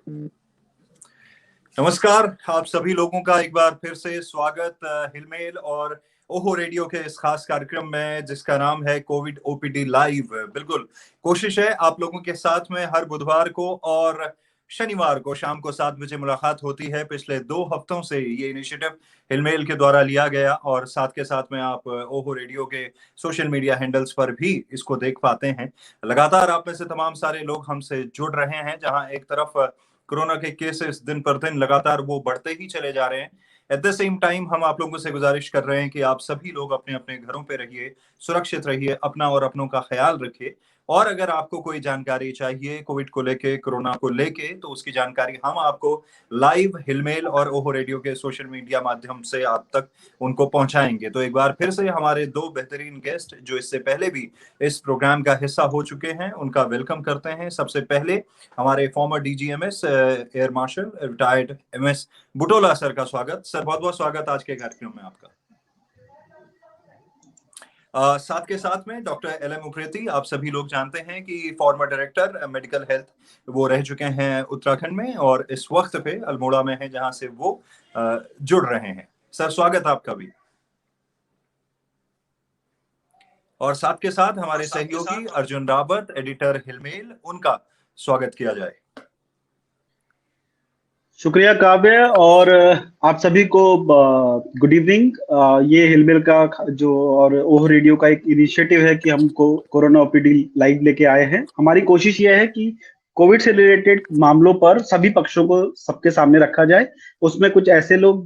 नमस्कार, आप सभी लोगों का एक बार फिर से स्वागत हिलमेल और ओहो रेडियो के इस खास कार्यक्रम में जिसका नाम है कोविड ओपीडी लाइव। बिल्कुल, कोशिश है आप लोगों के साथ में हर बुधवार को और शनिवार को शाम को 7 बजे मुलाकात होती है। पिछले 2 हफ्तों से ये इनिशिएटिव हिलमेल के द्वारा लिया गया और साथ के साथ में आप ओहो रेडियो के सोशल मीडिया हैंडल्स पर भी इसको देख पाते हैं। लगातार आप में से तमाम सारे लोग हमसे जुड़ रहे हैं, जहां एक तरफ कोरोना के केसेस दिन पर दिन लगातार वो बढ़ते ही चले जा रहे हैं। एट द सेम टाइम हम आप लोगों से गुजारिश कर रहे हैं कि आप सभी लोग अपने अपने घरों पे रहिए, सुरक्षित रहिए, अपना और अपनों का ख्याल रखिए। और अगर आपको कोई जानकारी चाहिए कोविड को लेके, कोरोना को लेके, तो उसकी जानकारी हम आपको लाइव हिलमेल और ओहो रेडियो के सोशल मीडिया माध्यम से आप तक उनको पहुंचाएंगे। तो एक बार फिर से हमारे 2 बेहतरीन गेस्ट जो इससे पहले भी इस प्रोग्राम का हिस्सा हो चुके हैं, उनका वेलकम करते हैं। सबसे पहले हमारे farmer DGMS air marshal retired MS Butola sir का स्वागत। सर, बहुत बहुत स्वागत आज के कार्यक्रम में आपका। साथ के साथ में डॉक्टर एल एम उप्रेती, आप सभी लोग जानते हैं कि फॉर्मर डायरेक्टर मेडिकल हेल्थ वो रह चुके हैं उत्तराखंड में और इस वक्त पे अल्मोड़ा में है जहां से वो जुड़ रहे हैं। सर, स्वागत आपका भी। और साथ के साथ हमारे सहयोगी अर्जुन रावत, एडिटर हिलमेल, उनका स्वागत किया जाए। शुक्रिया काव्य और आप सभी को गुड इवनिंग। ये हिलमिल का जो और ओह रेडियो का एक इनिशिएटिव है कि हमको कोरोना ओपीडी लाइव लेके आए हैं। हमारी कोशिश ये है कि कोविड से रिलेटेड मामलों पर सभी पक्षों को सबके सामने रखा जाए। उसमें कुछ ऐसे लोग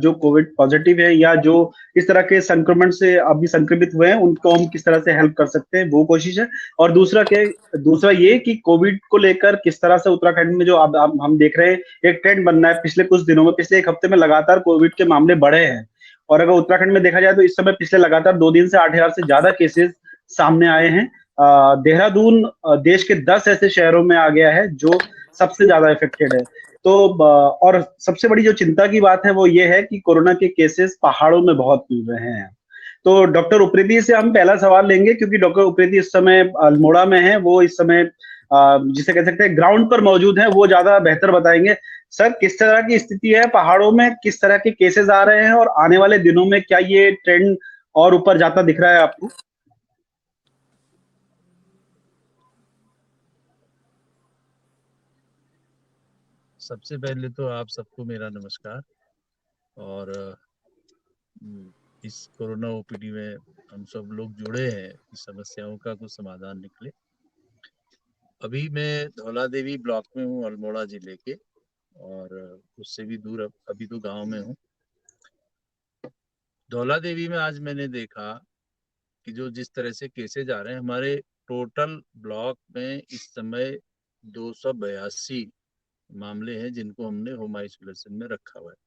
जो कोविड पॉजिटिव है या जो इस तरह के संक्रमण से अभी संक्रमित हुए हैं, उनको हम किस तरह से हेल्प कर सकते हैं, वो कोशिश है। और दूसरा ये कि कोविड को लेकर किस तरह से उत्तराखंड में जो अब हम देख रहे हैं एक ट्रेंड बनना है। पिछले कुछ दिनों में, पिछले एक हफ्ते में लगातार कोविड के मामले बढ़े हैं। और अगर उत्तराखंड में देखा जाए तो इस समय पिछले लगातार 2 दिन से 8,000 से ज्यादा केसेस सामने आए हैं। देहरादून देश के 10 ऐसे शहरों में आ गया है जो सबसे ज्यादा इफेक्टेड है। तो और सबसे बड़ी जो चिंता की बात है वो ये है कि कोरोना के केसेस पहाड़ों में बहुत मिल रहे हैं। तो डॉक्टर उप्रेती से हम पहला सवाल लेंगे, क्योंकि डॉक्टर उप्रेती इस समय अल्मोड़ा में है। वो इस समय जिसे कह सकते हैं ग्राउंड पर मौजूद है, वो ज्यादा बेहतर बताएंगे। सर, किस तरह की स्थिति है पहाड़ों में, किस तरह के केसेस आ रहे हैं और आने वाले दिनों में क्या ये ट्रेंड और ऊपर जाता दिख रहा है आपको? सबसे पहले तो आप सबको मेरा नमस्कार। और इस कोरोना ओपीडी में हम सब लोग जुड़े हैं, इस समस्याओं का कुछ समाधान निकले। अभी मैं धौला देवी ब्लॉक में हूँ, अल्मोड़ा जिले के, और उससे भी दूर अभी तो गांव में हूँ। धौला देवी में आज मैंने देखा कि जो जिस तरह से केसेज आ रहे हैं, हमारे टोटल ब्लॉक में इस समय 282 मामले हैं जिनको हमने होम आइसोलेशन में रखा हुआ है।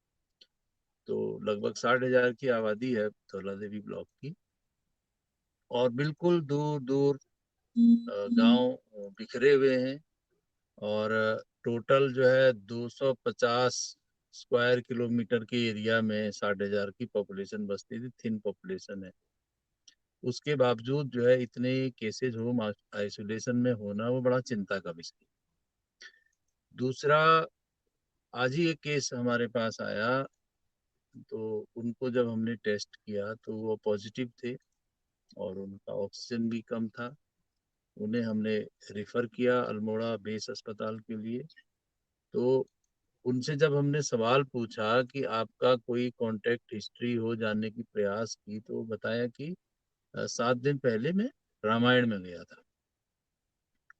तो लगभग 60,000 की आबादी है धौला देवी ब्लॉक की, और बिल्कुल दूर दूर गांव बिखरे हुए हैं। और टोटल जो है 250 स्क्वायर किलोमीटर के एरिया में 60,000 की पॉपुलेशन बसती थी, थिन पॉपुलेशन है। उसके बावजूद जो है इतने केसेज होम आइसोलेशन में होना वो बड़ा चिंता का विषय। दूसरा, आज ही एक केस हमारे पास आया, तो उनको जब हमने टेस्ट किया तो वो पॉजिटिव थे और उनका ऑक्सीजन भी कम था। उन्हें हमने रिफ़र किया अल्मोड़ा बेस अस्पताल के लिए। तो उनसे जब हमने सवाल पूछा कि आपका कोई कांटेक्ट हिस्ट्री हो जानने की प्रयास की, तो बताया कि 7 दिन पहले मैं रामायण में गया था।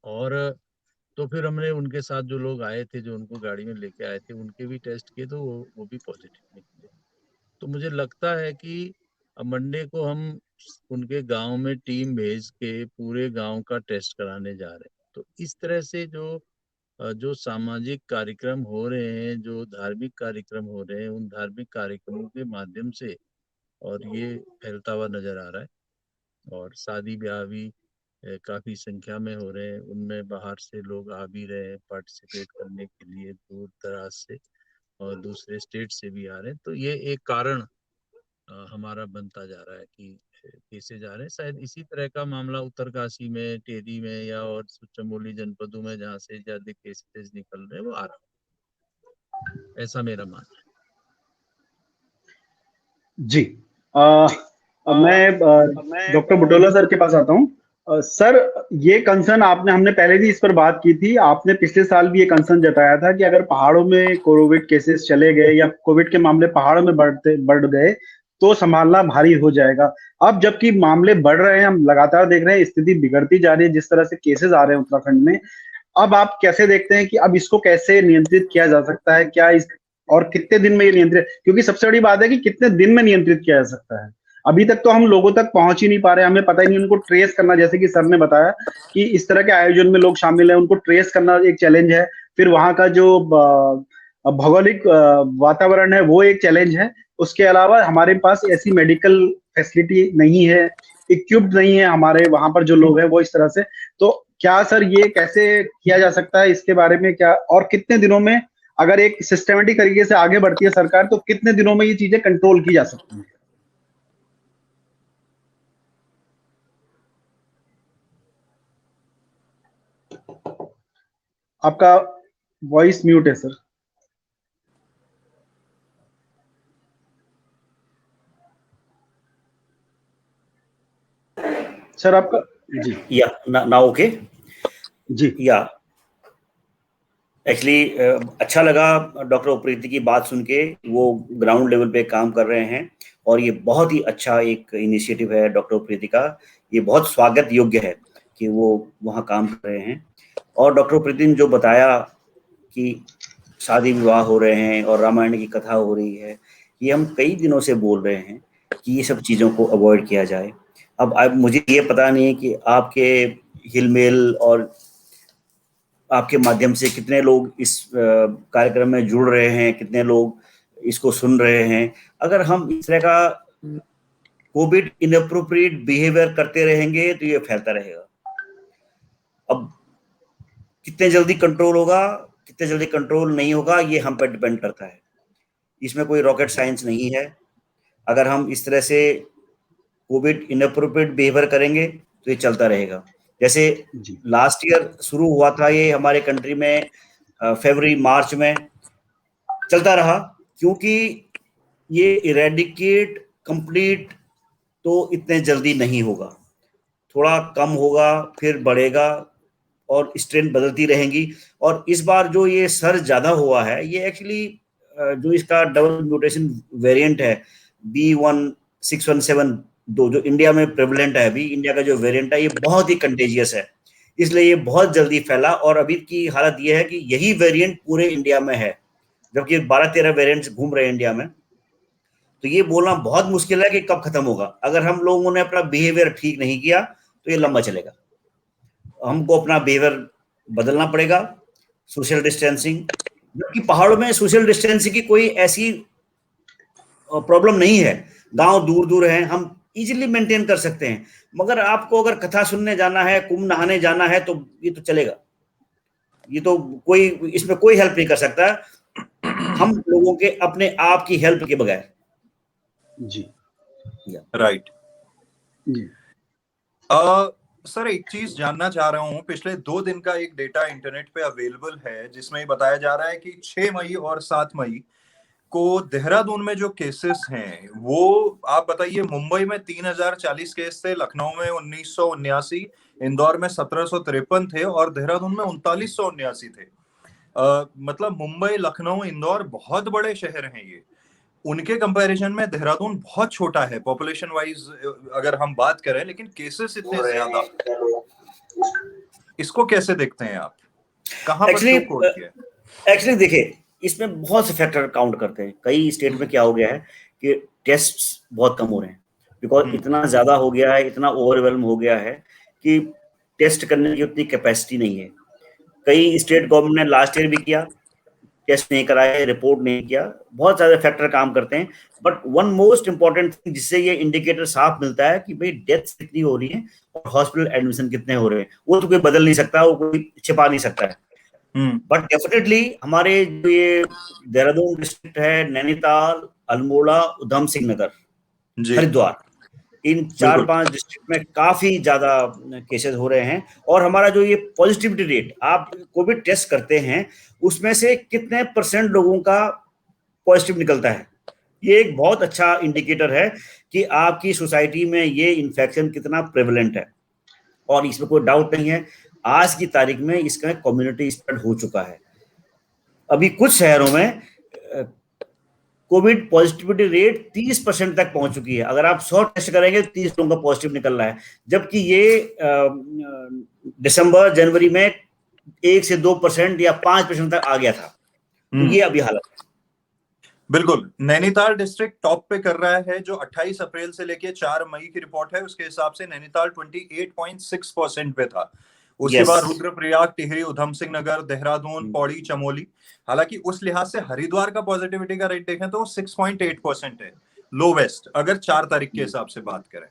और तो फिर हमने उनके साथ जो लोग आए थे, जो उनको गाड़ी में लेके आए थे, उनके भी टेस्ट किए तो वो भी पॉजिटिव निकले। तो मुझे लगता है कि अब मंडे को हम उनके गांव में टीम भेज के पूरे गांव का टेस्ट कराने जा रहे हैं। तो इस तरह से जो सामाजिक कार्यक्रम हो रहे हैं, जो धार्मिक कार्यक्रम हो रहे हैं, उन धार्मिक कार्यक्रमों के माध्यम से और ये फैलता हुआ नजर आ रहा है। और शादी ब्याह भी काफी संख्या में हो रहे हैं, उनमें बाहर से लोग आ भी रहे हैं पार्टिसिपेट करने के लिए, दूर दराज से और दूसरे स्टेट से भी आ रहे हैं। तो ये एक कारण हमारा बनता जा रहा है कि केसेज आ रहे हैं। शायद इसी तरह का मामला उत्तरकाशी में, टेरी में या और चमोली जनपदों में जहाँ से ज्यादा केसेज निकल रहे हैं वो आ रहा है। ऐसा मेरा मानना है। जी। मैं डॉक्टर बुटोला सर के पास आता हूँ। सर, ये कंसर्न हमने पहले भी इस पर बात की थी। आपने पिछले साल भी ये कंसर्न जताया था कि अगर पहाड़ों में कोविड केसेस चले गए या कोविड के मामले पहाड़ों में बढ़ गए तो संभालना भारी हो जाएगा। अब जबकि मामले बढ़ रहे हैं, हम लगातार देख रहे हैं स्थिति बिगड़ती जा रही है, जिस तरह से केसेस आ रहे हैं उत्तराखंड में, अब आप कैसे देखते हैं कि अब इसको कैसे नियंत्रित किया जा सकता है? क्या इस और कितने दिन में ये नियंत्रित, क्योंकि सबसे बड़ी बात है कि कितने दिन में नियंत्रित किया जा सकता है? अभी तक तो हम लोगों तक पहुंच ही नहीं पा रहे, हमें पता ही नहीं उनको ट्रेस करना। जैसे कि सर ने बताया कि इस तरह के आयोजन में लोग शामिल हैं, उनको ट्रेस करना एक चैलेंज है। फिर वहां का जो भौगोलिक वातावरण है वो एक चैलेंज है। उसके अलावा हमारे पास ऐसी मेडिकल फैसिलिटी नहीं है, इक्विप्ड नहीं है हमारे वहां पर जो लोग हैं वो इस तरह से। तो क्या सर ये कैसे किया जा सकता है, इसके बारे में क्या, और कितने दिनों में, अगर एक सिस्टमेटिक तरीके से आगे बढ़ती है सरकार, तो कितने दिनों में ये चीजें कंट्रोल की जा सकती हैं? आपका वॉइस म्यूट है सर। सर आपका, जी या ना ओके जी या एक्चुअली अच्छा लगा डॉक्टर उप्रेती की बात सुन के। वो ग्राउंड लेवल पे काम कर रहे हैं और ये बहुत ही अच्छा एक इनिशिएटिव है डॉक्टर उप्रेती का। ये बहुत स्वागत योग्य है कि वो वहाँ काम कर रहे हैं। और डॉक्टर उप्रेती ने जो बताया कि शादी विवाह हो रहे हैं और रामायण की कथा हो रही है, ये हम कई दिनों से बोल रहे हैं कि ये सब चीज़ों को अवॉइड किया जाए। अब मुझे ये पता नहीं कि आपके हिलमेल और आपके माध्यम से कितने लोग इस कार्यक्रम में जुड़ रहे हैं, कितने लोग इसको सुन रहे हैं। अगर हम इस तरह का कोविड इनअप्रोप्रिएट बिहेवियर करते रहेंगे तो ये फैलता रहेगा। अब कितने जल्दी कंट्रोल होगा, कितने जल्दी कंट्रोल नहीं होगा, ये हम पर डिपेंड करता है। इसमें कोई रॉकेट साइंस नहीं है। अगर हम इस तरह से कोविड इनअप्रोप्रिएट बिहेवियर करेंगे तो ये चलता रहेगा। जैसे लास्ट ईयर शुरू हुआ था ये हमारे कंट्री में फरवरी मार्च में, चलता रहा, क्योंकि ये इरेडिकेट कंप्लीट तो इतने जल्दी नहीं होगा, थोड़ा कम होगा फिर बढ़ेगा और स्ट्रेन बदलती रहेंगी। और इस बार जो ये सर्ज ज्यादा हुआ है, ये एक्चुअली जो इसका डबल म्यूटेशन वेरिएंट है B1617 जो इंडिया में प्रेवलेंट है, अभी इंडिया का जो वेरिएंट है, ये बहुत ही कंटेजियस है, इसलिए ये बहुत जल्दी फैला। और अभी की हालत ये है कि यही वेरिएंट पूरे इंडिया में है, जबकि 12-13 वेरिएंट्स घूम रहे हैं इंडिया में। तो ये बोलना बहुत मुश्किल है कि कब खत्म होगा। अगर हम लोगों ने अपना बिहेवियर ठीक नहीं किया तो ये लंबा चलेगा। हमको अपना बिहेवियर बदलना पड़ेगा, सोशल डिस्टेंसिंग, जबकि पहाड़ों में सोशल डिस्टेंसिंग की कोई ऐसी प्रॉब्लम नहीं है, गांव दूर दूर हैं, हम इजीली मेंटेन कर सकते हैं। मगर आपको अगर कथा सुनने जाना है, कुंभ नहाने जाना है, तो ये तो चलेगा, ये तो कोई इसमें कोई हेल्प नहीं कर सकता हम लोगों के अपने आप की हेल्प के बगैर। जी राइट जी। सर, एक चीज जानना चाह रहा हूँ। पिछले 2 दिन का एक डेटा इंटरनेट पे अवेलेबल है जिसमें बताया जा रहा है कि 6 मई और 7 मई को देहरादून में जो केसेस हैं वो, आप बताइए, मुंबई में 3040 केस थे, लखनऊ में 1979, इंदौर में 1753 थे और देहरादून में 3979 थे। मतलब मुंबई, लखनऊ, इंदौर बहुत बड़े शहर हैं ये। उनके कंपैरिजन में देहरादून बहुत छोटा है पॉपुलेशन वाइज अगर हम बात करें, लेकिन केसेस इतने ज्यादा। इसको कैसे देखते हैं आप? कहां पर क्यों कोड किया? एक्चुअली देखिए, इसमें बहुत से फैक्टर काउंट करते हैं। कई स्टेट में क्या हो गया है कि टेस्ट बहुत कम हो रहे हैं, बिकॉज इतना ज्यादा हो गया है, इतना ओवरवेलम हो गया है कि टेस्ट करने की उतनी कैपेसिटी नहीं है। कई स्टेट गवर्नमेंट ने लास्ट ईयर भी किया, टेस्ट नहीं कराए, रिपोर्ट नहीं किया, बहुत सारे फैक्टर काम करते हैं। But one most important thing जिससे ये इंडिकेटर साफ मिलता है कि भाई डेथ्स कितनी हो रही है और हॉस्पिटल एडमिशन कितने हो रहे हैं, वो तो कोई बदल नहीं सकता, वो कोई छिपा नहीं सकता है। बट डेफिनेटली हमारे जो ये देहरादून डिस्ट्रिक्ट है, नैनीताल, अल्मोड़ा, उधम सिंह नगर, हरिद्वार, इन 4-5 डिस्ट्रिक्ट में काफी ज्यादा केसेस हो रहे हैं। और हमारा जो ये पॉजिटिविटी रेट, आप कोविड टेस्ट करते हैं उसमें से कितने % लोगों का पॉजिटिव निकलता है, ये एक बहुत अच्छा इंडिकेटर है कि आपकी सोसाइटी में ये इन्फेक्शन कितना प्रेवलेंट है। और इसमें कोई डाउट नहीं है, आज की तारीख में इसका कम्युनिटी स्प्रेड हो चुका है। अभी कुछ शहरों में कोविड पॉजिटिविटी रेट 30% तक पहुंच चुकी है। अगर आप 100 टेस्ट करेंगे 30 लोगों का पॉजिटिव निकल रहा है, जबकि ये दिसंबर जनवरी में 1 से 2% या 5% तक आ गया था। तो ये अभी हालत है। बिल्कुल, नैनीताल डिस्ट्रिक्ट टॉप पे कर रहा है, जो 28 अप्रैल से लेके 4 मई की रिपोर्ट है उसके हिसाब से नैनीताल 28.6% पे था। उसके बाद रुद्रप्रयाग, टिहरी, उधम सिंह नगर, देहरादून, पौड़ी, चमोली। हालांकि उस लिहाज से हरिद्वार का पॉजिटिविटी का रेट देखें तो 6.8% है, लोवेस्ट, अगर 4 तारीख के हिसाब से बात करें।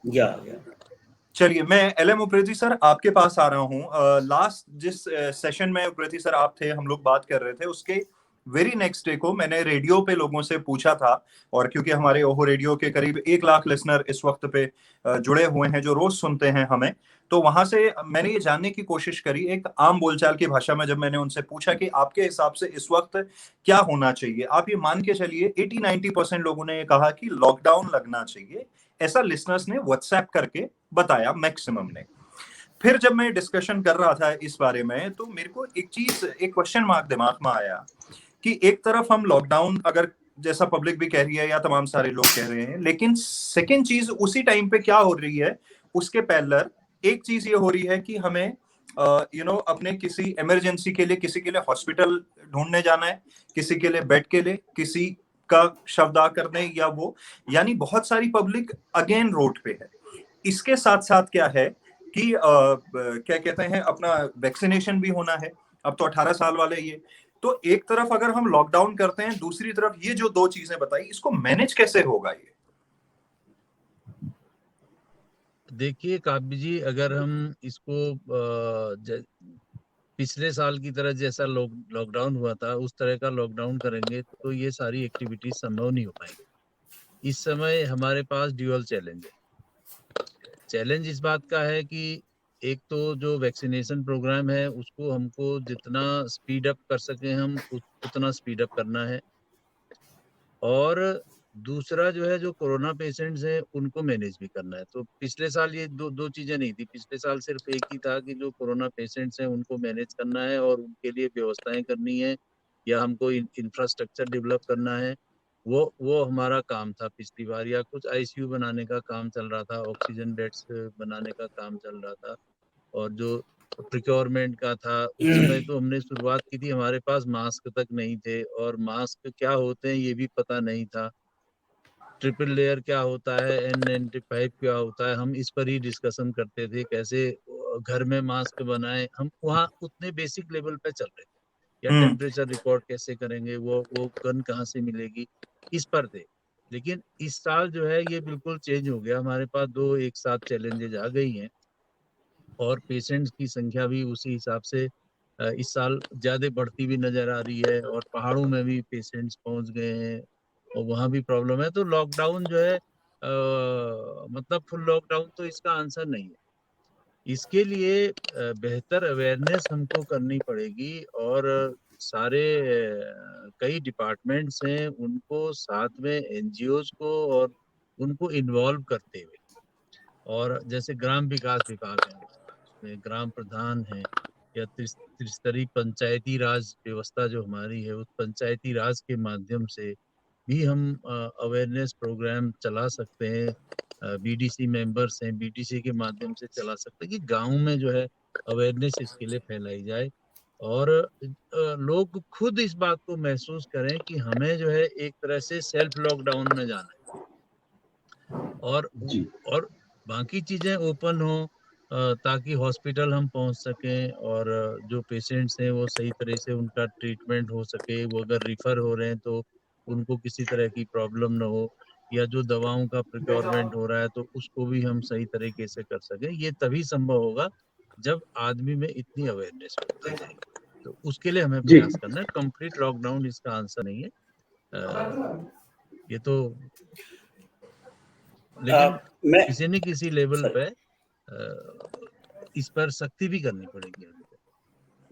चलिए, मैं LM उप्रेती सर आपके पास आ रहा हूँ। लास्ट जिस सेशन में उप्रेती सर आप थे, हम लोग बात कर रहे थे, उसके वेरी नेक्स्ट डे को मैंने रेडियो पे लोगों से पूछा था, और क्योंकि हमारे ओहो रेडियो के करीब 1 लाख लिसनर इस वक्त पे जुड़े हुए हैं जो रोज सुनते हैं हमें, तो वहां से मैंने ये जानने की कोशिश करी एक आम बोलचाल की भाषा में, जब मैंने उनसे पूछा कि आपके हिसाब से इस वक्त क्या होना चाहिए, आप ये मान के चलिए 80-90% लोगों ने ये कहा कि लॉकडाउन लगना चाहिए। ऐसा लिसनर्स ने व्हाट्सएप करके बताया, मैक्सिमम ने। फिर जब मैं डिस्कशन कर रहा था इस बारे में, तो मेरे को एक क्वेश्चन मार्क दिमाग में आया कि एक तरफ हम लॉकडाउन, अगर जैसा पब्लिक भी कह रही है या तमाम सारे लोग कह रहे हैं, लेकिन सेकेंड चीज उसी टाइम पे क्या हो रही है, उसके पैरेलल एक चीज ये हो रही है कि हमें अपने किसी इमरजेंसी के लिए, किसी के लिए हॉस्पिटल ढूंढने जाना है, किसी के लिए बेड के लिए, किसी का शवदाह करने, या वो, यानी बहुत सारी पब्लिक अगेन रोड पे है। इसके साथ साथ क्या है कि क्या कहते हैं, अपना वैक्सीनेशन भी होना है, अब तो 18 साल वाले ये। तो एक तरफ अगर हम लॉकडाउन करते हैं, दूसरी तरफ ये जो 2 चीजें बताई, इसको मैनेज कैसे होगा ये? देखिए काव्य जी, अगर हम इसको पिछले साल की तरह जैसा लॉकडाउन हुआ था उस तरह का लॉकडाउन करेंगे तो ये सारी एक्टिविटीज संभव नहीं हो पाएंगी। इस समय हमारे पास ड्यूअल चैलेंज है। चैलेंज इस बात का है कि एक तो जो वैक्सीनेशन प्रोग्राम है उसको हमको जितना स्पीड अप कर सके हम उतना स्पीड अप करना है, और दूसरा जो है जो कोरोना पेशेंट्स हैं उनको मैनेज भी करना है। तो पिछले साल ये दो चीजें नहीं थी, पिछले साल सिर्फ एक ही था कि जो कोरोना पेशेंट्स हैं उनको मैनेज करना है और उनके लिए व्यवस्थाएं करनी है, या हमको इंफ्रास्ट्रक्चर डेवलप करना है। वो हमारा काम था पिछली बार, या कुछ ICU बनाने का काम चल रहा था, ऑक्सीजन बेड्स बनाने का काम चल रहा था, और जो प्रिक्योरमेंट का था उस समय तो हमने शुरुआत की थी, हमारे पास मास्क तक नहीं थे, और मास्क क्या होते हैं ये भी पता नहीं था, ट्रिपल लेयर क्या होता है, N95 क्या होता है, हम इस पर ही डिस्कशन करते थे कैसे घर में मास्क बनाएं। हम वहाँ उतने बेसिक लेवल पे चल रहे थे, या टेम्परेचर रिकॉर्ड कैसे करेंगे, वो गन कहाँ से मिलेगी, इस पर थे। लेकिन इस साल जो है ये बिल्कुल चेंज हो गया, हमारे पास 2 एक साथ चैलेंजेज आ गई हैं, और पेशेंट्स की संख्या भी उसी हिसाब से इस साल ज्यादा बढ़ती भी नजर आ रही है, और पहाड़ों में भी पेशेंट्स पहुंच गए हैं और वहाँ भी प्रॉब्लम है। तो लॉकडाउन जो है मतलब फुल लॉकडाउन तो इसका आंसर नहीं है। इसके लिए बेहतर अवेयरनेस हमको करनी पड़ेगी, और सारे कई डिपार्टमेंट्स हैं उनको साथ में NGOs को और उनको इन्वॉल्व करते हुए, और जैसे ग्राम विकास विभाग है उसमें ग्राम प्रधान है, या त्रिस्तरीय पंचायती राज व्यवस्था जो हमारी है उस पंचायती राज के माध्यम से भी हम अवेयरनेस प्रोग्राम चला सकते हैं। BDC मेंबर्स हैं, BDC के माध्यम से चला सकते हैं कि गांव में जो है अवेयरनेस इसके लिए फैलाई जाए, और लोग खुद इस बात को महसूस करें कि हमें जो है एक तरह से सेल्फ लॉकडाउन में जाना है, और बाकी चीजें ओपन हो ताकि हॉस्पिटल हम पहुंच सकें, और जो पेशेंट्स हैं वो सही तरह से उनका ट्रीटमेंट हो सके, वो अगर रिफर हो रहे हैं तो उनको किसी तरह की प्रॉब्लम ना हो, या जो दवाओं का प्रिक्योरमेंट हो रहा है तो उसको भी हम सही तरीके से कर सकें। ये तभी संभव होगा जब आदमी में इतनी अवेयरनेस बढ़ती जाएगी, तो उसके लिए हमें प्रयास करना है। कंप्लीट लॉकडाउन इसका आंसर नहीं है, ये तो लेकिन मैं किसी न किसी लेवल सर, पे इस पर सख्ती भी करनी पड़ेगी।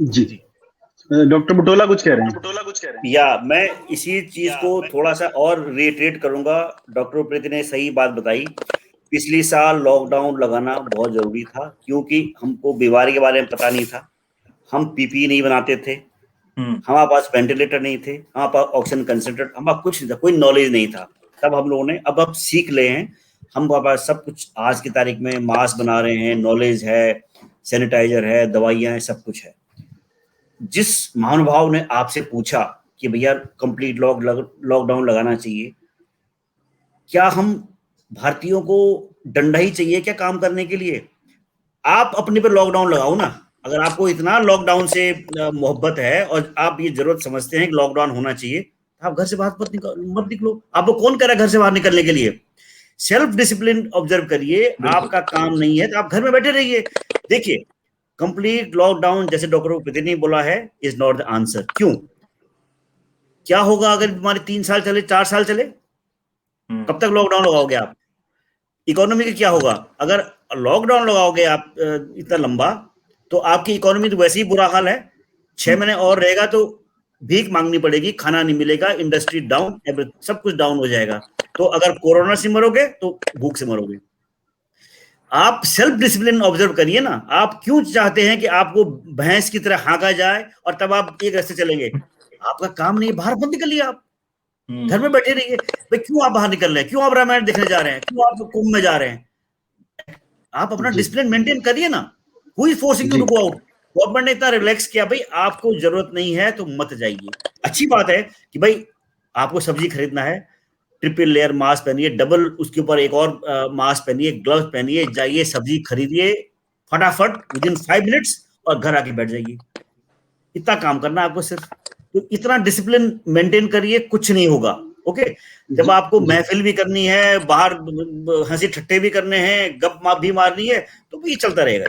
जी जी डॉक्टर बुटोला कुछ कह रहे हैं? या मैं इसी चीज को थोड़ा सा और रिट्रेट करूंगा। डॉक्टर उप्रेती ने सही बात बताई। पिछली साल लॉकडाउन लगाना बहुत जरूरी था, क्योंकि हमको बीमारी के बारे में पता नहीं था। हम पीपीई नहीं बनाते थे, हमारे पास वेंटिलेटर नहीं थे, हमारे पास ऑक्सीजन कंसंट्रेट, हमारा कुछ नहीं था, कोई नॉलेज नहीं था। तब हम लोगों ने अब सीख ले हैं, हमारे पास सब कुछ आज की तारीख में मास्क बना रहे हैं, नॉलेज है, सैनिटाइजर है, दवाइयां हैं, सब कुछ है। जिस महानुभाव ने आपसे पूछा कि भैया कंप्लीट लॉकडाउन लगाना चाहिए, क्या हम भारतीयों को डंडा ही चाहिए क्या काम करने के लिए? आप अपने पर लॉकडाउन लगाओ ना। अगर आपको इतना लॉकडाउन से मोहब्बत है और आप ये जरूरत समझते हैं कि लॉकडाउन होना चाहिए, तो आप घर से बाहर मत निकलो। आपको कौन कह रहा है घर से बाहर निकलने के लिए? सेल्फ डिसिप्लिन ऑब्जर्व करिए। आपका काम नहीं है तो आप घर में बैठे रहिए। देखिए, कंप्लीट लॉकडाउन जैसे डॉक्टर उप्रेती ने बोला है इज नॉट द आंसर। क्यों? क्या होगा अगर बीमारी 3 साल चले, 4 साल चले? कब तक लॉकडाउन लगाओगे आप? इकोनॉमी का क्या होगा? अगर लॉकडाउन लगाओगे आप इतना लंबा, तो आपकी इकोनॉमी तो वैसे ही बुरा हाल है। 6 महीने और रहेगा तो भीख मांगनी पड़ेगी, खाना नहीं मिलेगा, इंडस्ट्री डाउन, सब कुछ डाउन हो जाएगा। तो अगर कोरोना से मरोगे तो भूख से मरोगे। आप सेल्फ डिसिप्लिन ऑब्जर्व करिए ना। आप क्यों चाहते हैं कि आपको भैंस की तरह हाँका जाए और तब आप एक रास्ते चलेंगे? आपका काम नहीं है, बाहर मत निकलिए, आप घर में बैठे रहिए। भाई क्यों आप बाहर निकल रहे हैं? क्यों आप रामायण देखने जा रहे हैं? क्यों आप कुंभ में जा रहे हैं? आप अपना डिसिप्लिन मेंटेन करिए ना। Who is forcing you to go out? Government ने इतना रिलैक्स किया, भाई आपको जरूरत नहीं है तो मत जाइए। अच्छी बात है कि भाई आपको सब्जी खरीदना है, ट्रिपल लेयर मास्क पहनिए, डबल उसके ऊपर एक और मास्क पहनिए, ग्लव्स पहनिए, जाइए सब्जी खरीदिए फटाफट विदिन 5 मिनट्स और घर आके बैठ जाइए। इतना काम करना आपको सिर्फ। तो इतना डिसिप्लिन मेंटेन करिए, कुछ नहीं होगा। ओके, जब आपको महफिल भी करनी है, बाहर हंसी ठट्टे भी करने हैं, गप माप भी मारनी है, तो ये चलता रहेगा।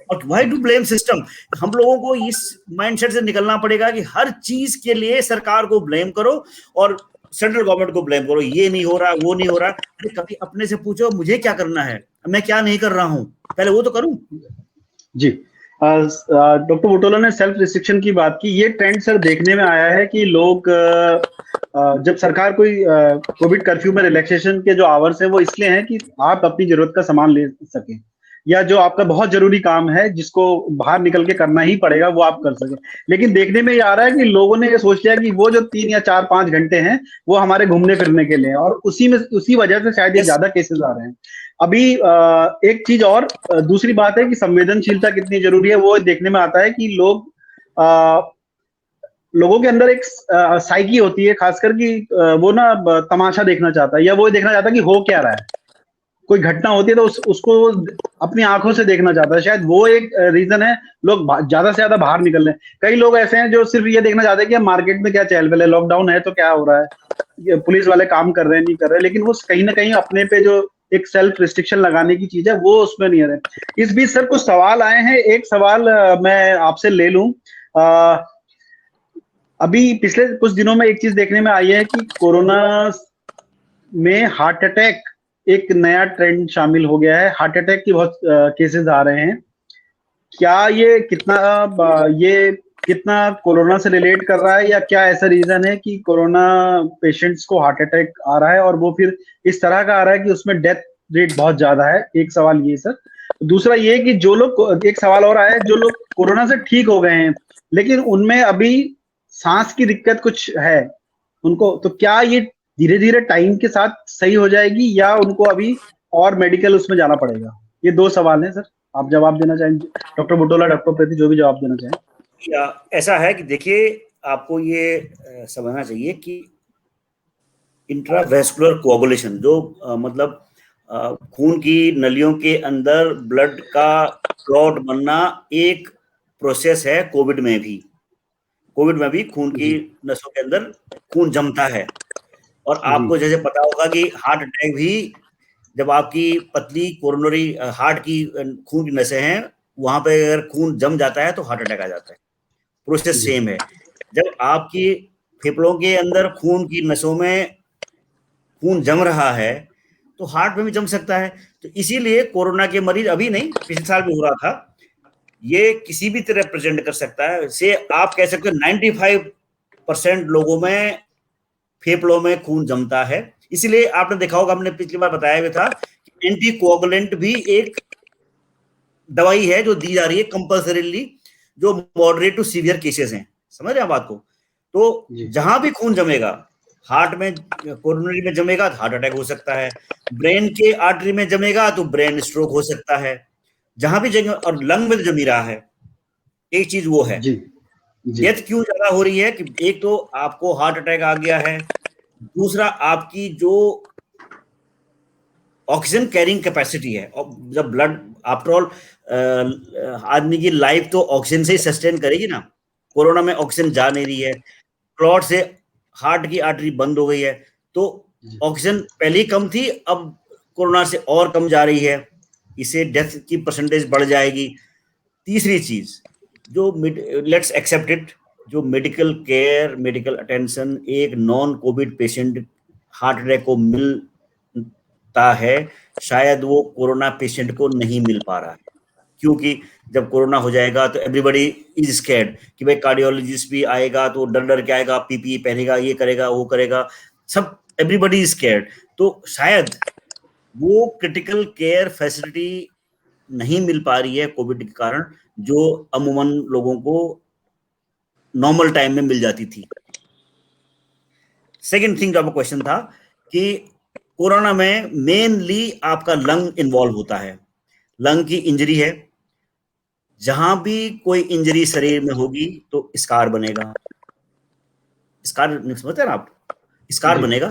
और व्हाई टू ब्लेम सिस्टम? हम लोगों को इस माइंडसेट से निकलना पड़ेगा कि हर चीज के लिए सरकार को ब्लेम करो और सेंट्रल गवर्नमेंट को ब्लेम करो। ये नहीं हो रहा, वो नहीं हो रहा। अरे कभी अपने से पूछो मुझे क्या करना है, मैं क्या नहीं कर रहा हूं, पहले वो तो करूं। जी डॉक्टर बुटोला ने सेल्फ रिस्ट्रिक्शन की बात की। ये ट्रेंड सर देखने में आया है कि लोग जब सरकार कोई कोविड कर्फ्यू में रिलैक्सेशन के जो आवर्स है वो इसलिए हैं कि आप अपनी जरूरत का सामान ले सकें, या जो आपका बहुत जरूरी काम है जिसको बाहर निकल के करना ही पड़ेगा वो आप कर सकें। लेकिन देखने में ये आ रहा है कि लोगों ने ये सोच लिया कि वो जो 3 या 4-5 घंटे हैं वो हमारे घूमने फिरने के लिए हैं, और उसी वजह से शायद ये ज्यादा केसेस आ रहे हैं। अभी एक चीज और दूसरी बात है कि संवेदनशीलता कितनी जरूरी है। वो देखने में आता है कि लोगों के अंदर एक साइकी होती है, खासकर कि वो ना तमाशा देखना चाहता है, या वो देखना चाहता है कि हो क्या रहा है। कोई घटना होती है तो उसको अपनी आंखों से देखना चाहता है। शायद वो एक रीजन है लोग ज्यादा से ज्यादा बाहर निकल रहे हैं। कई लोग ऐसे हैं जो सिर्फ ये देखना चाहते हैं कि मार्केट में क्या चहल पहल है, लॉकडाउन है तो क्या हो रहा है, पुलिस वाले काम कर रहे हैं नहीं कर रहे, लेकिन वो कहीं ना कहीं अपने पे जो एक सेल्फ रिस्ट्रिक्शन लगाने की चीज है वो उसमें नहीं आ रहे। इस बीच सर कुछ सवाल आए हैं। एक सवाल मैं आपसे ले लूं। अभी पिछले कुछ दिनों में एक चीज देखने में आई है कि कोरोना में हार्ट अटैक एक नया ट्रेंड शामिल हो गया है। हार्ट अटैक की बहुत केसेस आ रहे हैं। क्या ये कितना कोरोना से रिलेट कर रहा है, या क्या ऐसा रीजन है कि कोरोना पेशेंट्स को हार्ट अटैक आ रहा है और वो फिर इस तरह का आ रहा है कि उसमें डेथ रेट बहुत ज्यादा है? एक सवाल ये सर। दूसरा ये कि जो लोग, एक सवाल और आया है, जो लोग कोरोना से ठीक हो गए हैं लेकिन उनमें अभी सांस की दिक्कत कुछ है उनको, तो क्या ये धीरे धीरे टाइम के साथ सही हो जाएगी या उनको अभी और मेडिकल उसमें जाना पड़ेगा? ये 2 सवाल हैं सर, आप जवाब देना चाहेंगे डॉक्टर बुटोला, डॉक्टर उप्रेती, जो भी जवाब देना चाहें। ऐसा है कि देखिए, आपको ये समझना चाहिए कि इंट्रावेस्कुलर कोआगुलेशन जो मतलब खून की नलियों के अंदर ब्लड का क्लॉट बनना एक प्रोसेस है। कोविड में भी खून की नसों के अंदर खून जमता है। और आपको जैसे पता होगा कि हार्ट अटैक भी, जब आपकी पतली कोरोनरी हार्ट की खून की नसें हैं, वहां पे अगर खून जम जाता है तो हार्ट अटैक आ जाता है। प्रोसेस सेम है। जब आपकी फेफड़ों के अंदर खून की नसों में खून जम रहा है तो हार्ट में भी जम सकता है। तो इसीलिए कोरोना के मरीज अभी नहीं, पिछले साल भी हो रहा था, ये किसी भी तरह प्रेजेंट कर सकता है। से आप कह सकते हो 95% लोगों में फेफड़ों में खून जमता है। इसीलिए आपने देखा होगा, हमने पिछली बार बताया भी था कि एंटीकोगुलेंट भी एक दवाई है जो दी जा रही है कंपल्सरीली, जो मॉडरेट टू सीवियर केसेस हैं। समझ रहे हैं बात को? तो जहां भी खून जमेगा, हार्ट में, कोरोनरी में जमेगा तो हार्ट अटैक हो सकता है, ब्रेन के आर्टरी में जमेगा तो ब्रेन स्ट्रोक हो सकता है, जहां भी जगह, और लंग में जमी रहा है। एक चीज वो है, डेथ क्यों ज्यादा हो रही है कि एक तो आपको हार्ट अटैक आ गया है, दूसरा आपकी जो ऑक्सीजन कैरिंग कैपेसिटी है, और जब ब्लड, आफ्टर ऑल आदमी की लाइफ तो ऑक्सीजन से ही सस्टेन करेगी ना। कोरोना में ऑक्सीजन जा नहीं रही है, क्लॉट से हार्ट की आर्टरी बंद हो गई है, तो ऑक्सीजन पहले ही कम थी, अब कोरोना से और कम जा रही है, इससे डेथ की परसेंटेज बढ़ जाएगी। तीसरी चीज जो लेट्स एक्सेप्ट इट, जो मेडिकल केयर, मेडिकल अटेंशन एक non Covid patient heart attack को मिलता है, शायद वो कोरोना पेशेंट को नहीं मिल पा रहा है। क्योंकि जब कोरोना हो जाएगा तो एवरीबडी इज स्कैर्ड कि भाई कार्डियोलॉजिस्ट भी आएगा तो डर डर के आएगा, पीपीई पहनेगा, ये करेगा, वो करेगा, सब एवरीबडी इज स्कैर्ड। तो शायद वो क्रिटिकल केयर फैसिलिटी नहीं मिल पा रही है कोविड के कारण, जो अमूमन लोगों को नॉर्मल टाइम में मिल जाती थी। सेकेंड थिंग आपका क्वेश्चन था कि कोरोना में मेनली आपका लंग इन्वॉल्व होता है, लंग की इंजरी है। जहां भी कोई इंजरी शरीर में होगी तो स्कार बनेगा। स्कार समझते हैं ना आप? स्कार बनेगा,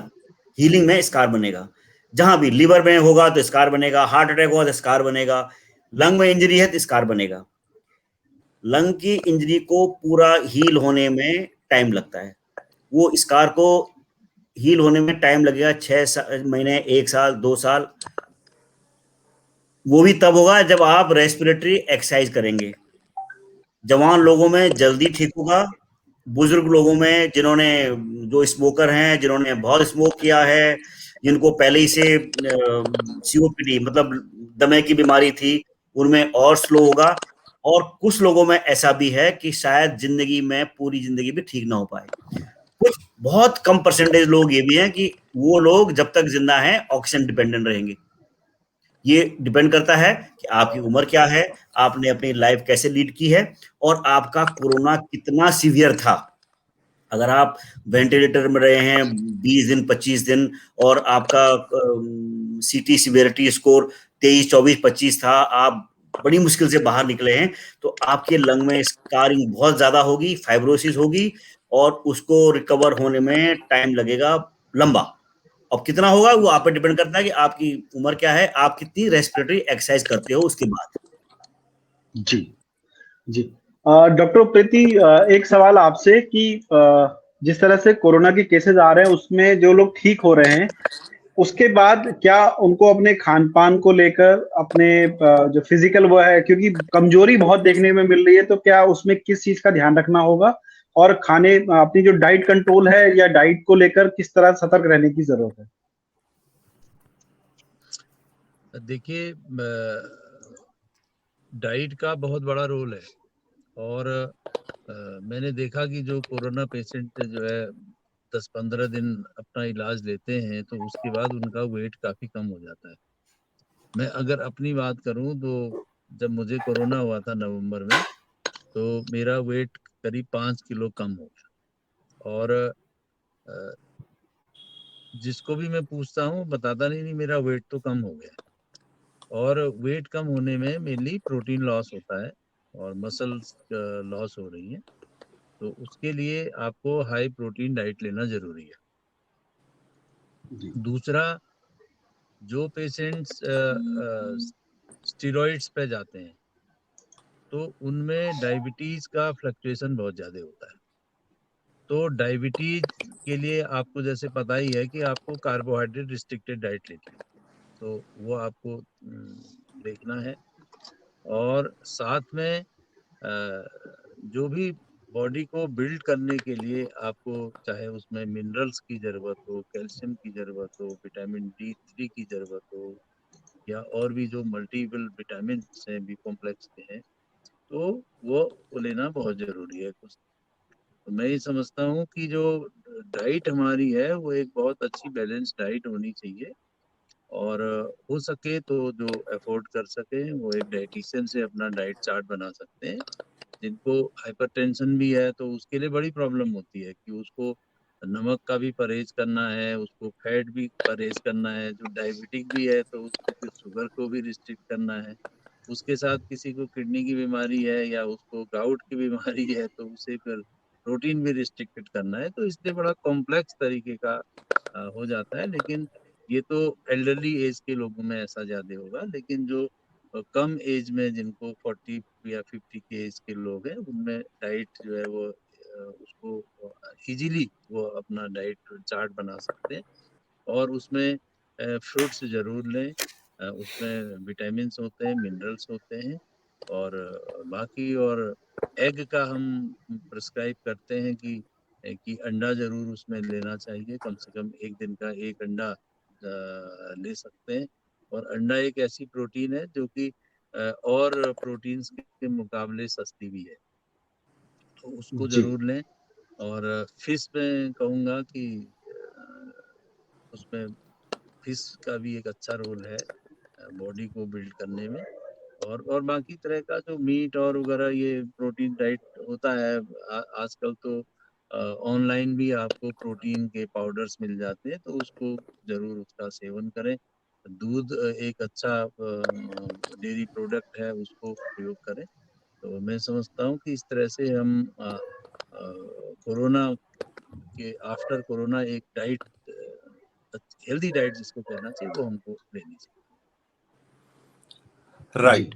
हीलिंग में स्कार बनेगा। जहां भी लिवर में होगा तो स्कार बनेगा, हार्ट अटैक होगा तो स्कार बनेगा, लंग में इंजरी है तो स्कार बनेगा। लंग की इंजरी को पूरा हील होने में टाइम लगता है, वो स्कार को हील होने में टाइम लगेगा 6 महीने, 1 साल, 2 साल। वो भी तब होगा जब आप रेस्पिरेटरी एक्सरसाइज करेंगे। जवान लोगों में जल्दी ठीक होगा, बुजुर्ग लोगों में, जिन्होंने, जो स्मोकर हैं, जिन्होंने बहुत स्मोक किया है, जिनको पहले ही से सीओपीडी मतलब दमे की बीमारी थी, उनमें और स्लो होगा। और कुछ लोगों में ऐसा भी है कि शायद जिंदगी में पूरी जिंदगी भी ठीक ना हो पाए। कुछ बहुत कम परसेंटेज लोग ये भी हैं कि वो लोग जब तक जिंदा हैं ऑक्सीजन डिपेंडेंट रहेंगे। ये डिपेंड करता है कि आपकी उम्र क्या है, आपने अपनी लाइफ कैसे लीड की है, और आपका कोरोना कितना सीवियर था। अगर आप वेंटिलेटर में रहे हैं 20 दिन, 25 दिन, और आपका सीटी सीवियरिटी स्कोर 23, 24, 25 था, आप बड़ी मुश्किल से बाहर निकले हैं, तो आपके लंग में स्कारिंग बहुत ज्यादा होगी, फाइब्रोसिस होगी, और उसको रिकवर होने में टाइम लगेगा लंबा। अब कितना होगा वो आप पे डिपेंड करता है कि आपकी उम्र क्या है, आप कितनी रेस्पिरेटरी एक्सरसाइज करते हो उसके बाद। जी जी। डॉक्टर प्रीति, एक सवाल आपसे कि जिस तरह से कोरोना के केसेस आ रहे हैं उसमें जो लोग ठीक हो रहे हैं, उसके बाद क्या उनको अपने खान पान को लेकर, अपने जो फिजिकल वो है, क्योंकि कमजोरी बहुत देखने में मिल रही है, तो क्या उसमें किस चीज का ध्यान रखना होगा, और खाने, अपनी जो डाइट कंट्रोल है या डाइट को लेकर किस तरह सतर्क रहने की जरूरत है? देखिए, डाइट का बहुत बड़ा रोल है। और मैंने देखा कि जो कोरोना पेशेंट जो है 10-15 दिन अपना इलाज लेते हैं तो उसके बाद उनका वेट काफी कम हो जाता है। मैं अगर अपनी बात करूं तो जब मुझे कोरोना हुआ था नवंबर में, तो मेरा वेट करीब 5 किलो कम हो गया। और अ, जिसको भी मैं पूछता हूँ बताता नहीं मेरा वेट तो कम हो गया। और वेट कम होने में मेनली प्रोटीन लॉस होता है और मसल्स लॉस हो रही हैं, तो उसके लिए आपको हाई प्रोटीन डाइट लेना जरूरी है। दूसरा, जो पेशेंट्स स्टेरॉइड्स पे जाते हैं तो उनमें डायबिटीज का फ्लक्चुएशन बहुत ज्यादा होता है। तो डायबिटीज के लिए आपको जैसे पता ही है कि आपको कार्बोहाइड्रेट रिस्ट्रिक्टेड डाइट लेनी है, तो वो आपको देखना है। और साथ में जो भी बॉडी को बिल्ड करने के लिए आपको चाहे उसमें मिनरल्स की जरूरत हो, कैल्शियम की जरूरत हो, विटामिन D3 की जरूरत हो, या और भी जो मल्टीपल विटामिन हैं बी कॉम्प्लेक्स के हैं, तो वो लेना बहुत जरूरी है। कुछ तो मैं ये समझता हूँ कि जो डाइट हमारी है वो एक बहुत अच्छी बैलेंस डाइट होनी चाहिए, और हो सके तो जो अफोर्ड कर सके वो एक डाइटिशियन से अपना डाइट चार्ट बना सकते हैं। जिनको हाइपरटेंशन भी है तो उसके लिए बड़ी प्रॉब्लम होती है कि उसको नमक का भी परहेज करना है, उसको फैट भी परहेज करना है, जो डायबिटिक भी है तो उसको फिर शुगर को भी रिस्ट्रिक्ट करना है, उसके साथ किसी को किडनी की बीमारी है या उसको गाउट की बीमारी है तो उसे फिर प्रोटीन भी रिस्ट्रिक्टेड करना है। तो इसलिए बड़ा कॉम्प्लेक्स तरीके का हो जाता है। लेकिन ये तो एल्डरली एज के लोगों में ऐसा ज्यादा होगा, लेकिन जो कम एज में जिनको 40 या 50 के एज के लोग हैं उनमें डाइट जो है वो उसको इजीली वो अपना डाइट चार्ट बना सकते हैं, और उसमें फ्रूट्स जरूर लें। उसमें विटामिन्स होते हैं, मिनरल्स होते हैं, और बाकी और एग का हम प्रिस्क्राइब करते हैं कि अंडा जरूर उसमें लेना चाहिए, कम से कम एक दिन का एक अंडा ले सकते हैं। और अंडा एक ऐसी प्रोटीन है जो कि और प्रोटीन्स के मुकाबले सस्ती भी है, तो उसको जी जरूर लें। और फिश में कहूँगा कि उसमें फिश का भी एक अच्छा रोल है बॉडी को बिल्ड करने में। और बाकी तरह का जो मीट और वगैरह ये प्रोटीन डाइट होता है, आजकल तो ऑनलाइन भी आपको प्रोटीन के पाउडर्स मिल जाते हैं, तो उसको जरूर उसका सेवन करें। दूध एक अच्छा डेयरी प्रोडक्ट है, उसको प्रयोग करें। तो मैं समझता हूँ कि इस तरह से हम कोरोना के आफ्टर कोरोना एक डाइट, हेल्दी डाइट जिसको कहना चाहिए, वो हमको लेनी चाहिए। राइट।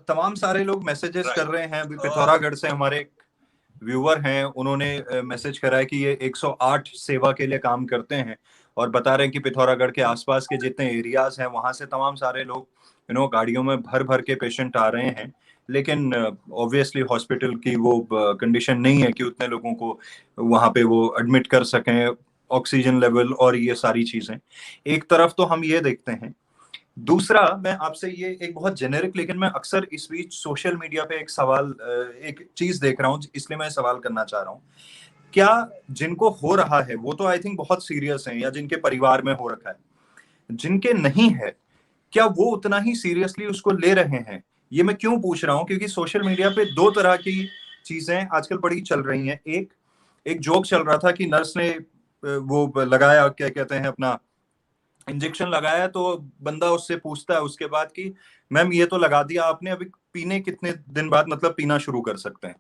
तमाम सारे लोग मैसेजेस कर रहे हैं। अभी पिथौरागढ़ से हमारे व्यूअर हैं, उन्होंने मैसेज करा है कि ये 108 सेवा के लिए काम करते हैं और बता रहे हैं कि पिथौरागढ़ के आसपास के जितने एरियाज हैं वहां से तमाम सारे लोग गाड़ियों में भर भर के पेशेंट आ रहे हैं, लेकिन ऑब्वियसली हॉस्पिटल की वो कंडीशन नहीं है कि उतने लोगों को वहां पे वो एडमिट कर सकें, ऑक्सीजन लेवल और ये सारी चीजें एक तरफ तो हम ये देखते हैं। दूसरा, मैं आपसे ये एक बहुत जेनेरिक, लेकिन मैं अक्सर इस बीच सोशल मीडिया पे एक सवाल, एक चीज देख रहा हूँ, इसलिए मैं सवाल करना चाह रहा हूँ। क्या जिनको हो रहा है वो तो आई थिंक बहुत सीरियस हैं, या जिनके परिवार में हो रखा है, जिनके नहीं है, क्या वो उतना ही सीरियसली उसको ले रहे हैं? ये मैं क्यों पूछ रहा हूँ, क्योंकि सोशल मीडिया पे दो तरह की चीजें आजकल बड़ी चल रही हैं। एक जोक चल रहा था कि नर्स ने वो लगाया, क्या कहते हैं, अपना इंजेक्शन लगाया, तो बंदा उससे पूछता है उसके बाद कि मैम ये तो लगा दिया आपने, अभी पीने कितने दिन बाद मतलब पीना शुरू कर सकते हैं?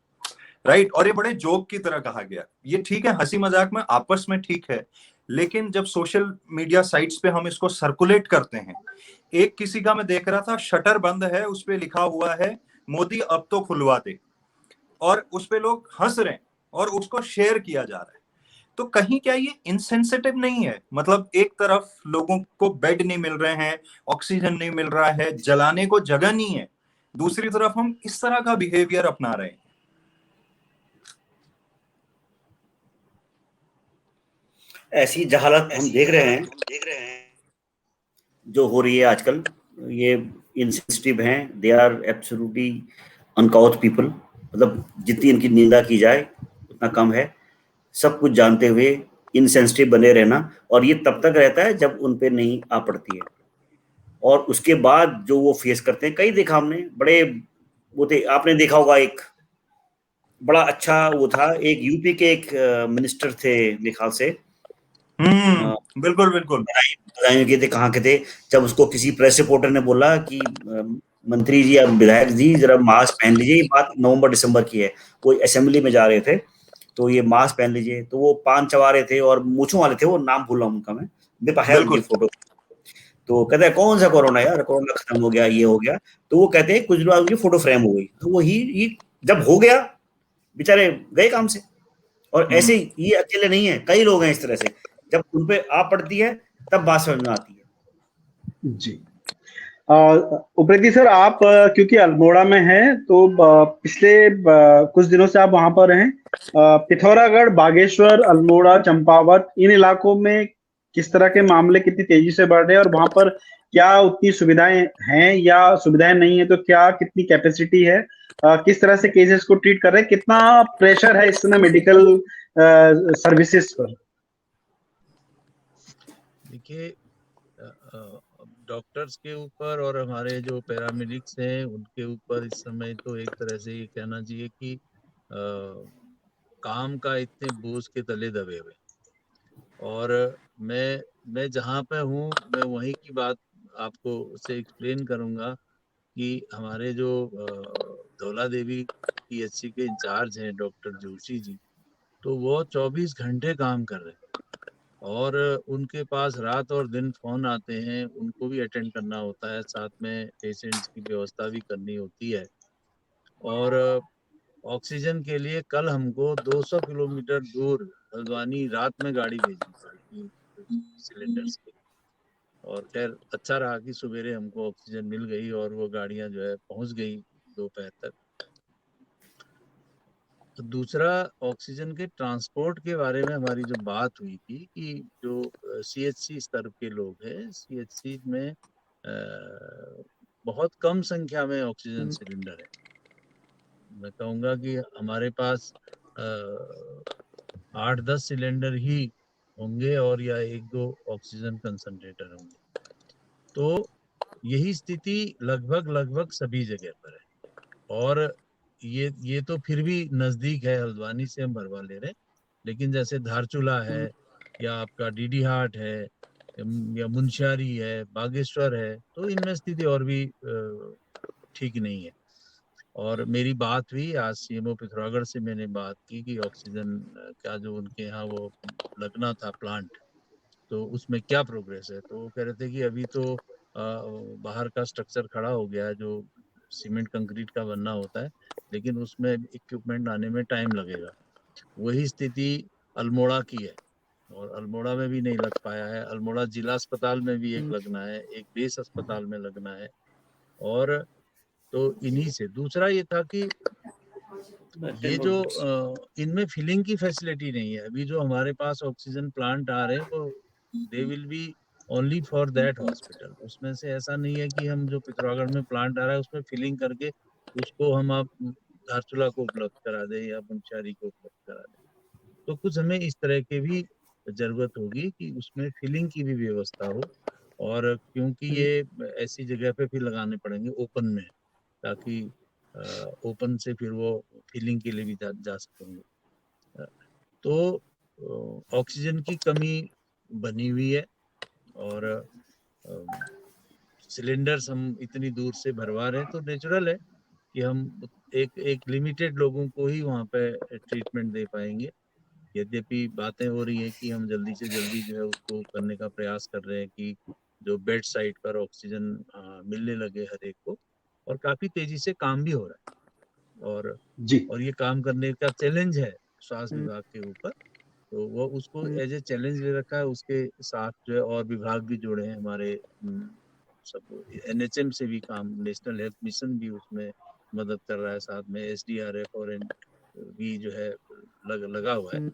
राइट। और ये बड़े जोक की तरह कहा गया। ये ठीक है, हंसी मजाक में आपस में ठीक है, लेकिन जब सोशल मीडिया साइट्स पे हम इसको सर्कुलेट करते हैं, एक किसी का मैं देख रहा था, शटर बंद है, उस पे लिखा हुआ है मोदी अब तो खुलवा दे, और उस पे लोग हंस रहे हैं और उसको शेयर किया जा रहा है। तो कहीं क्या ये इनसेंसिटिव नहीं है? मतलब एक तरफ लोगों को बेड नहीं मिल रहे हैं, ऑक्सीजन नहीं मिल रहा है, जलाने को जगह नहीं है, दूसरी तरफ हम इस तरह का बिहेवियर अपना रहे हैं। ऐसी जहालत हम देख रहे हैं जो हो रही है आजकल। ये इनसेंसिटिव हैं, they are absolutely uncouth people. मतलब जितनी इनकी निंदा की जाए उतना कम है। सब कुछ जानते हुए इनसेंसिटिव बने रहना, और ये तब तक रहता है जब उन पे नहीं आ पड़ती है, और उसके बाद जो वो फेस करते हैं, कई देखा हमने, बड़े वो थे। आपने देखा होगा, एक बड़ा अच्छा वो था, एक यूपी के एक मिनिस्टर थे मेरे ख्याल से, बिल्कुल बिल्कुल। बधाई के थे, कहाँ के थे, जब उसको किसी प्रेस रिपोर्टर ने बोला कि मंत्री जी या विधायक जी जरा मास्क पहन लीजिए, ये बात नवंबर दिसंबर की है, वो असेंबली में जा रहे थे, तो ये मास्क पहन लीजिए, तो वो पान चबा रहे थे और मूछों वाले थे, वो नाम भूल रहा हूँ उनका मैं, मेरे पास है उनकी फोटो। तो कहते हैं कौन सा कोरोना यार, कोरोना खत्म हो गया, ये हो गया। तो वो कहते हैं कुछ दिन बाद उनकी फोटो फ्रेम हो गई, तो वो ही जब हो गया बेचारे गए काम से। और ऐसे ये अकेले नहीं है, कई लोग हैं इस तरह से, जब उन पे आ पड़ती है तब बात समझ में आती है। जी। उप्रेती सर, आप क्योंकि अल्मोड़ा में हैं तो पिछले कुछ दिनों से आप वहां पर हैं। पिथौरागढ़, बागेश्वर, अल्मोड़ा, चंपावत, इन इलाकों में किस तरह के मामले कितनी तेजी से बढ़ रहे हैं और वहां पर क्या उतनी सुविधाएं हैं या सुविधाएं नहीं है तो क्या कितनी कैपेसिटी है, किस तरह से केसेस को ट्रीट कर रहे हैं, कितना प्रेशर है इस समय मेडिकल सर्विसेज पर? देखिए, डॉक्टर्स के ऊपर और हमारे जो पैरामेडिक्स हैं उनके ऊपर इस समय तो एक तरह से ये कहना चाहिए कि काम का इतने बोझ के तले दबे हुए। और मैं जहाँ पे हूँ मैं वहीं की बात आपको से एक्सप्लेन करूँगा कि हमारे जो धौला देवी PHC के इंचार्ज हैं डॉक्टर जोशी जी, तो वो 24 घंटे काम कर रहे हैं और उनके पास रात और दिन फोन आते हैं, उनको भी अटेंड करना होता है, साथ में पेशेंट्स की व्यवस्था भी करनी होती है। और ऑक्सीजन के लिए कल हमको 200 किलोमीटर दूर हल्द्वानी रात में गाड़ी भेजनी पड़ी सिलेंडर्स के। और खैर अच्छा रहा कि सवेरे हमको ऑक्सीजन मिल गई और वो गाड़ियां जो है पहुंच गई दोपहर तक। तो दूसरा, ऑक्सीजन के ट्रांसपोर्ट के बारे में हमारी जो बात हुई थी कि जो CHC स्तर के लोग हैं, CHC में बहुत कम संख्या में ऑक्सीजन सिलेंडर है। मैं कहूँगा कि हमारे पास 8-10 सिलेंडर ही होंगे और या 1-2 ऑक्सीजन कंसंट्रेटर होंगे। तो यही स्थिति लगभग सभी जगह पर है। और ये तो फिर भी नजदीक है, हल्द्वानी से हम भरवा ले रहे हैं, लेकिन जैसे धारचूला है या आपका डीडी हाट है या मुंशियारी है, बागेश्वर है, तो इनमें स्थिति और भी ठीक नहीं है। और मेरी बात हुई आज CMO पिथौरागढ़ से, मैंने बात की कि ऑक्सीजन का जो उनके यहाँ वो लगना था प्लांट, तो उसमें क्या प्रोग्रेस है। तो वो कह रहे थे कि अभी तो बाहर का स्ट्रक्चर खड़ा हो गया है जो सीमेंट कंक्रीट का बनना होता है, लेकिन उसमें इक्विपमेंट आने में टाइम लगेगा। वही स्थिति अल्मोड़ा की है और अल्मोड़ा में भी नहीं लग पाया है। अल्मोड़ा जिला अस्पताल में भी एक लगना है, एक बेस अस्पताल में लगना है। और तो इन्हीं से दूसरा ये था कि ये जो इनमें फिलिंग की फैसिलिटी नहीं है। अभी जो हमारे पास ऑक्सीजन प्लांट आ रहे हैं वो they will be only for that hospital. उसमें से ऐसा नहीं है कि हम जो पिथौरागढ़ में प्लांट आ रहा है उसमें फिलिंग करके उसको हम आप धारचूला को उपलब्ध करा दें या मुंशियारी को उपलब्ध करा दें। तो कुछ हमें इस तरह के भी जरूरत होगी कि उसमें फिलिंग की भी व्यवस्था हो। और क्योंकि ये ऐसी जगह पे फिर लगाने पड़ेंगे ओपन में, ताकि ओपन से फिर वो फिलिंग के लिए भी जा सकेंगे। तो ऑक्सीजन की कमी बनी हुई है और सिलेंडर्स हम इतनी दूर से भरवा रहे हैं, तो नेचुरल है कि हम एक लिमिटेड लोगों को ही वहाँ पे ट्रीटमेंट दे पाएंगे। यद्यपि बातें हो रही है कि हम जल्दी से जल्दी जो है उसको करने का प्रयास कर रहे हैं कि जो बेड साइड पर ऑक्सीजन मिलने लगे हर एक को, और काफी तेजी से काम भी हो रहा है। और ये काम करने का चैलेंज है स्वास्थ्य विभाग के ऊपर, तो वो उसको एज ए चैलेंज ले रखा है। उसके साथ जो है और विभाग भी जुड़े हैं हमारे, सब NHM से भी काम, नेशनल हेल्थ मिशन भी उसमें मदद कर रहा है, साथ में SDRF और भी जो है लगा हुआ है।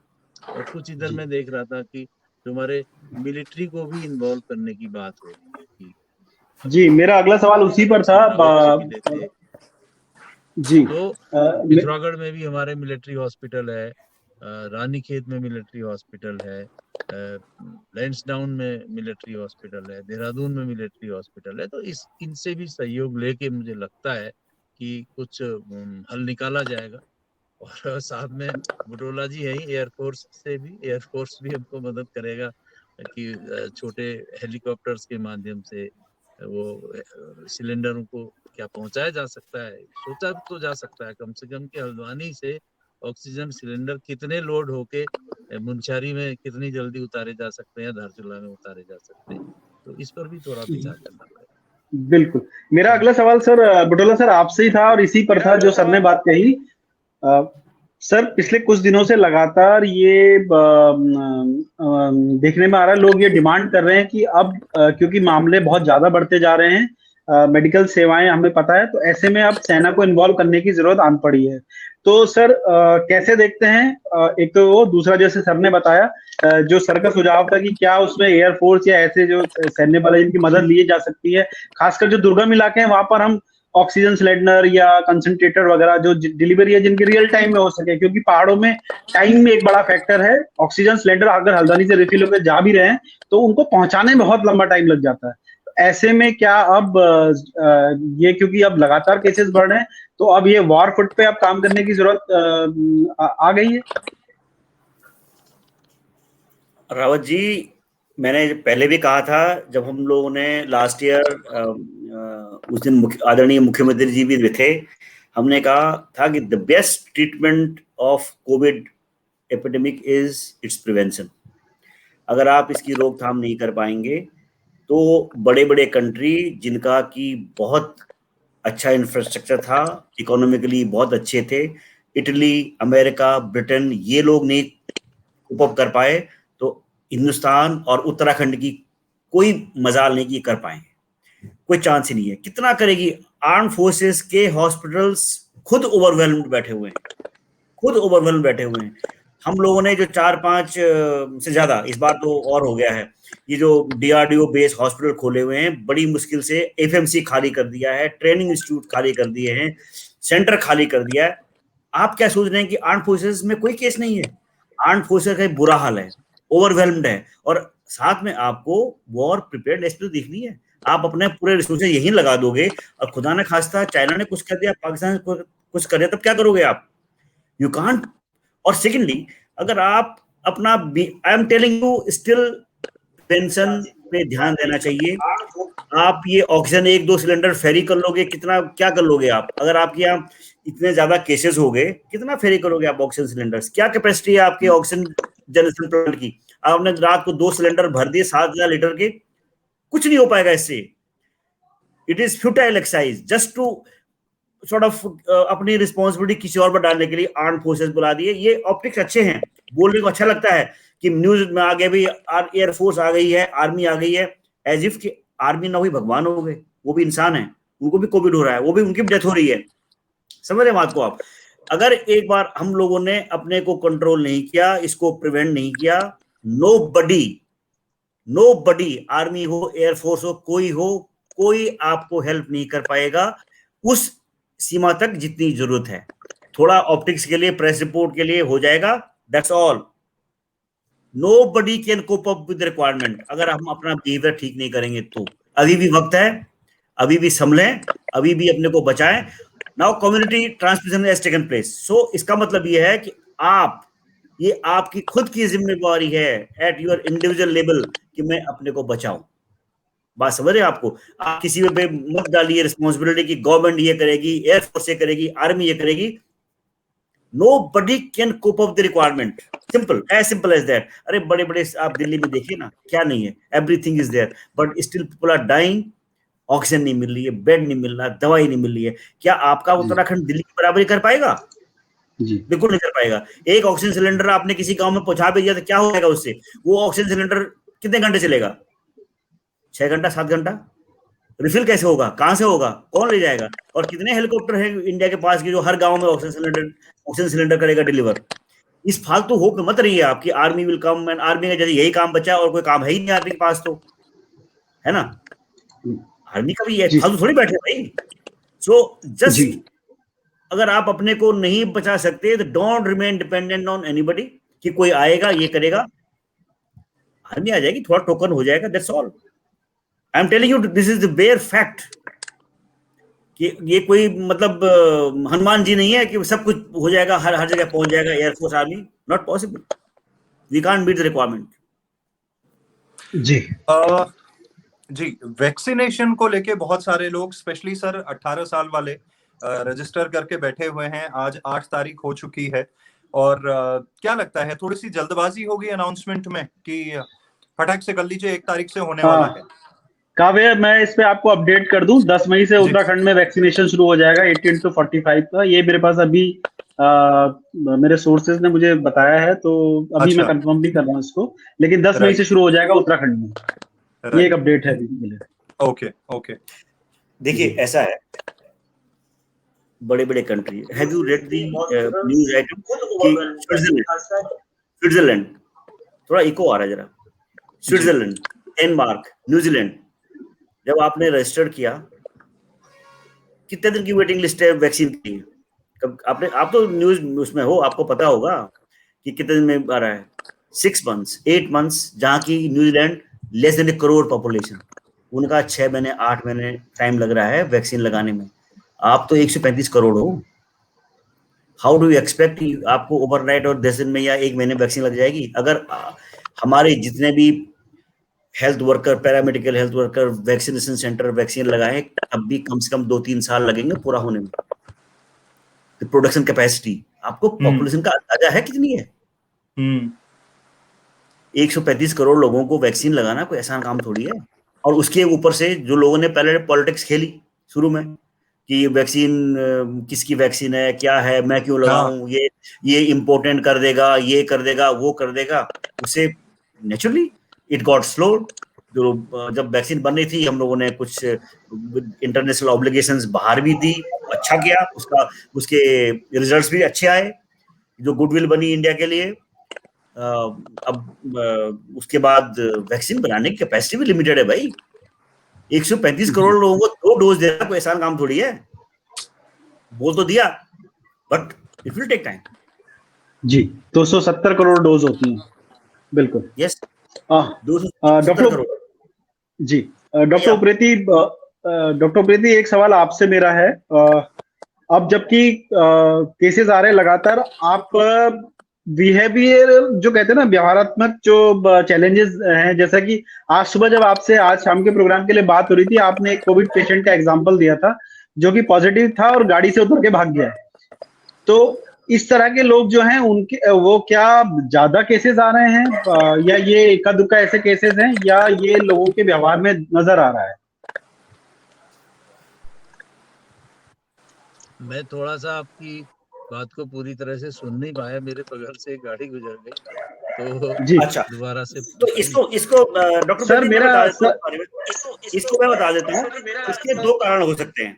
और कुछ इधर मैं देख रहा था कि जो हमारे मिलिट्री को भी इन्वॉल्व करने की बात हो रही है कि जी, मेरा अगला सवाल उसी पर था। जी, तो पिथौरागढ़ में भी हमारे मिलिट्री हॉस्पिटल है, रानीखेत में मिलिट्री हॉस्पिटल है, लैंसडाउन में मिलिट्री हॉस्पिटल है, देहरादून में मिलिट्री हॉस्पिटल है। तो इनसे भी सहयोग लेके मुझे लगता है कि कुछ हल निकाला जाएगा। और साथ में बुटोला जी है ही, एयरफोर्स भी हमको मदद करेगा कि छोटे हेलीकॉप्टर्स के माध्यम से वो सिलेंडरों को क्या पहुंचाया जा सकता है। सोचा तो जा सकता है कम से कम कि हल्द्वानी से ऑक्सीजन सिलेंडर कितने लोड होके मुंशियारी में कितनी जल्दी उतारे जा सकते हैं, धारचूला में उतारे जा सकते हैं। तो इस पर भी थोड़ा विचार करना पड़ेगा। बिल्कुल। मेरा अगला सवाल सर बुटोला सर आपसे ही था और इसी पर था जो सर ने बात कही। सर, पिछले कुछ दिनों से लगातार ये देखने में आ रहा है, लोग ये डिमांड कर रहे हैं कि अब क्योंकि मामले बहुत ज्यादा बढ़ते जा रहे हैं मेडिकल सेवाएं हमें पता है, तो ऐसे में अब सेना को इन्वॉल्व करने की जरूरत आन पड़ी है। तो सर कैसे देखते हैं, एक तो वो, दूसरा जैसे सर ने बताया, जो सर का सुझाव था कि क्या उसमें एयरफोर्स या ऐसे जो सैन्य बल है जिनकी मदद ली जा सकती है, खासकर जो दुर्गम इलाके हैं वहां पर हम ऑक्सीजन सिलेंडर या कंसंट्रेटर वगैरह जो डिलीवरी है जिनकी रियल टाइम में हो सके, क्योंकि पहाड़ों में टाइम में एक बड़ा फैक्टर है। ऑक्सीजन सिलेंडर अगर हल्द्वानी से रिफिल होकर जा भी रहे हैं तो उनको पहुंचाने में बहुत लंबा टाइम लग जाता है। ऐसे में क्या अब ये, क्योंकि अब लगातार केसेस बढ़ रहे हैं, तो अब ये वॉर फुट पे अब काम करने की जरूरत आ गई है? रावत जी, मैंने पहले भी कहा था, जब हम लोगों ने लास्ट ईयर उस दिन आदरणीय मुख्यमंत्री जी भी थे, हमने कहा था कि the best treatment of Covid epidemic is it's prevention. अगर आप इसकी रोकथाम नहीं कर पाएंगे तो बड़े बड़े कंट्री जिनका की बहुत अच्छा इंफ्रास्ट्रक्चर था, इकोनॉमिकली बहुत अच्छे थे, इटली, अमेरिका, ब्रिटेन, ये लोग नहीं कोप अप कर पाए, तो हिंदुस्तान और उत्तराखंड की कोई मजाल नहीं की कर पाए, कोई चांस ही नहीं है। कितना करेगी? आर्म फोर्सेस के हॉस्पिटल्स खुद ओवरवेल्म्ड बैठे हुए हैं, खुद ओवरवेल्म्ड बैठे हुए हैं। हम लोगों ने जो 4-5 से ज्यादा, इस बार तो और हो गया है, ये जो DRDO बेस हॉस्पिटल खोले हुए हैं, बड़ी मुश्किल से FMC खाली कर दिया है, ट्रेनिंग इंस्टीट्यूट खाली कर दिए हैं, सेंटर खाली कर दिया है। आप क्या सोच रहे हैं कि आर्म फोर्सेस में कोई केस नहीं है? आर्म फोर्सेस का बुरा हाल है, ओवरवेल्म्ड है, और साथ में आपको वॉर प्रिपेयर्डनेस तो दिखनी है। आप अपने पूरे रिसोर्सेज यहीं लगा दोगे और खुदा न खास्ता चाइना ने कुछ कर दिया, पाकिस्तान ने कुछ कर दिया, तब क्या करोगे आप? You can't. और सेकेंडली, अगर आप अपना, आई am telling you, still pension पे ध्यान देना चाहिए। आप ये ऑक्सीजन 1-2 सिलेंडर फेरी कर लोगे, कितना क्या कर लोगे आप? अगर आपके यहाँ इतने ज्यादा केसेस हो गए, कितना फेरी करोगे आप ऑक्सीजन सिलेंडर्स? क्या कैपेसिटी है आपके ऑक्सीजन जनरेशन प्लांट की? आपने रात को 2 सिलेंडर भर दिए 7,000 लीटर के, कुछ नहीं हो पाएगा इससे। It is futile exercise just to sort of अपनी रिस्पॉन्सिबिलिटी किसी और पर डालने के लिए आर्म फोर्सेस बुला दिए। ये ऑप्टिक्स अच्छे हैं, बोलने को अच्छा लगता है कि न्यूज में आगे भी एयरफोर्स आ गई है, आर्मी आ गई है, एज इफ कि आर्मी ना हुई भगवान हो गए, वो भी इंसान है, उनको भी कोविड हो रहा है, वो भी उनकी भी डेथ हो रही है। समझ रहे बात को आप? अगर एक बार हम लोगों ने अपने को कंट्रोल नहीं किया, इसको प्रिवेंट नहीं किया, नो बडी, आर्मी हो, एयरफोर्स हो, कोई आपको हेल्प नहीं कर पाएगा उस सीमा तक जितनी जरूरत है। थोड़ा ऑप्टिक्स के लिए, प्रेस रिपोर्ट के लिए हो जाएगा, that's all. Nobody can cope up with requirement अगर हम अपना बिहेवियर ठीक नहीं करेंगे तो। अभी भी वक्त है, अभी भी संभलें, अभी भी अपने को बचाएं। Now community transmission has taken place, so इसका मतलब यह है कि ये आपकी खुद की जिम्मेदारी है एट योर इंडिविजुअल लेवल कि मैं अपने को बचाऊं। बात समझ रहे हैं आपको? आप किसी पे मत डालिए रिस्पॉन्सिबिलिटी की गवर्नमेंट ये करेगी, एयरफोर्स ये करेगी, आर्मी ये करेगी। Nobody can cope up the requirement. Simple, as simple as that. अरे बड़े बड़े आप दिल्ली में देखिए ना, क्या नहीं है, everything is there, but still people are dying. Oxygen नहीं मिल रही है, बेड नहीं मिल रहा, दवाई नहीं मिल रही है। क्या आपका उत्तराखंड दिल्ली की बराबरी कर पाएगा? जी बिल्कुल नहीं कर पाएगा। एक ऑक्सीजन सिलेंडर आपने किसी गांव में पहुंचा भी दिया तो क्या हो जाएगा उससे? वो ऑक्सीजन सिलेंडर कितने घंटे चलेगा? 6 घंटा, 7 घंटा? रिफिल कैसे होगा? कहां से होगा? कौन ले जाएगा? और कितने हेलीकॉप्टर है इंडिया के पास की जो हर गांव में ऑक्सीजन सिलेंडर करेगा डिलीवर? इस फालतू होप में मत रहिए आपकी army will come, and army का जैसे यही काम बचा और कोई काम है ही नहीं आर्मी के पास, तो है ना? आर्मी का भी ये फालतू थोड़ी बैठे भाई। सो जस्ट अगर आप अपने को नहीं बचा सकते तो don't remain dependent on anybody कि कोई आएगा ये करेगा। आर्मी आ जाएगी, थोड़ा टोकन हो जाएगा, that's all. I am telling you this is the bare fact कि ये कोई मतलब हनुमान जी नहीं है कि सब कुछ हो जाएगा, हर जगह पहुंच जाएगा air force army. Not possible, we can't beat the requirement. जी वैक्सीनेशन को लेके बहुत सारे लोग, स्पेशली सर 18 साल वाले रजिस्टर करके बैठे हुए हैं। आज 8 तारीख हो चुकी है और क्या लगता है थोड़ी सी जल्दबाजी होगी अनाउंसमेंट में कि फटाक से कर लीजिए 1 तारीख से होने वाला है? काव्य, मैं इस पे आपको अपडेट कर दूं, 10 मई से उत्तराखंड में वैक्सीनेशन शुरू हो जाएगा 18 to 45 का। ये मेरे पास अभी मेरे सोर्सेज ने मुझे बताया है, तो अभी मैं कंफर्म भी कर रहा हूँ इसको, लेकिन 10 मई से शुरू हो जाएगा उत्तराखंड में। ये एक अपडेट है। ओके देखिए ऐसा है, बड़े बड़े country, have you read the news item कि स्विट्जरलैंड, थोड़ा इको आ रहा है जरा, स्विट्जरलैंड, डेनमार्क, न्यूजीलैंड, जब आपने रजिस्टर किया, कितने दिन की वेटिंग लिस्ट है वैक्सीन की? कब आपने, आप तो न्यूज उसमें हो, आपको पता होगा कि कितने दिन में आ रहा है। 6 months, 8 months, जहाँ की New Zealand less than 1 crore population, उनका 6 महीने 8 महीने टाइम लग रहा है वैक्सीन लगाने में। आप तो 135 करोड़ हो, हाउ डू यू एक्सपेक्ट आपको ओवरनाइट और 10 दिन में या 1 महीने वैक्सीन लग जाएगी? अगर हमारे जितने भी health worker, paramedical health worker, vaccination centre vaccine लगाए, तब भी कम से कम 2-3 साल लगेंगे पूरा होने में। प्रोडक्शन कैपेसिटी, आपको पॉपुलेशन का अंदाजा है कितनी है? 135 करोड़ लोगों को वैक्सीन लगाना कोई आसान काम थोड़ी है। और उसके ऊपर से जो लोगों ने पहले पॉलिटिक्स खेली शुरू में कि वैक्सीन किसकी वैक्सीन है, क्या है, मैं क्यों लगाऊं, ये इम्पोर्टेंट कर देगा, ये कर देगा, वो कर देगा, उससे नेचुरली इट गॉट स्लो। जो जब वैक्सीन बन रही थी, हम लोगों ने कुछ इंटरनेशनल ऑब्लिगेशंस बाहर भी दी, अच्छा किया, उसके रिजल्ट्स भी अच्छे आए, जो गुडविल बनी इंडिया के लिए। अब उसके बाद वैक्सीन बनाने की कैपेसिटी भी लिमिटेड है भाई। 135 करोड़ लोगों को 2 डोज देना कोई आसान काम थोड़ी है। बोल तो दिया, but it will take time. जी, 270 करोड़ डोज होती हैं, बिल्कुल। Yes, doctor ji, doctor Upreti, एक सवाल आपसे मेरा है। अब जबकि केसेस आ रहे हैं लगातार, आप बिहेवियर जो कहते हैं ना, व्यवहारात्मक जो चैलेंजेस हैं, जैसा कि आज सुबह जब आपसे आज शाम के प्रोग्राम के लिए बात हो रही थी, आपने एक कोविड पेशेंट का एग्जांपल दिया था जो कि पॉजिटिव था और गाड़ी से उतर के भाग गया है। तो इस तरह के लोग जो हैं, उनके वो क्या ज्यादा केसेस आ रहे हैं, या ये इक्का दुक्का ऐसे केसेस हैं, या ये लोगों के व्यवहार में नजर आ रहा है? मैं थोड़ा सा आपकी बात को पूरी तरह से सुन नहीं पाया, मेरे बगल से एक गाड़ी गुजर गई, तो जी, अच्छा, दोबारा से तो इसको डॉक्टर सर मेरा इसको मैं बता देता हूँ। इसके 2 कारण हो सकते हैं।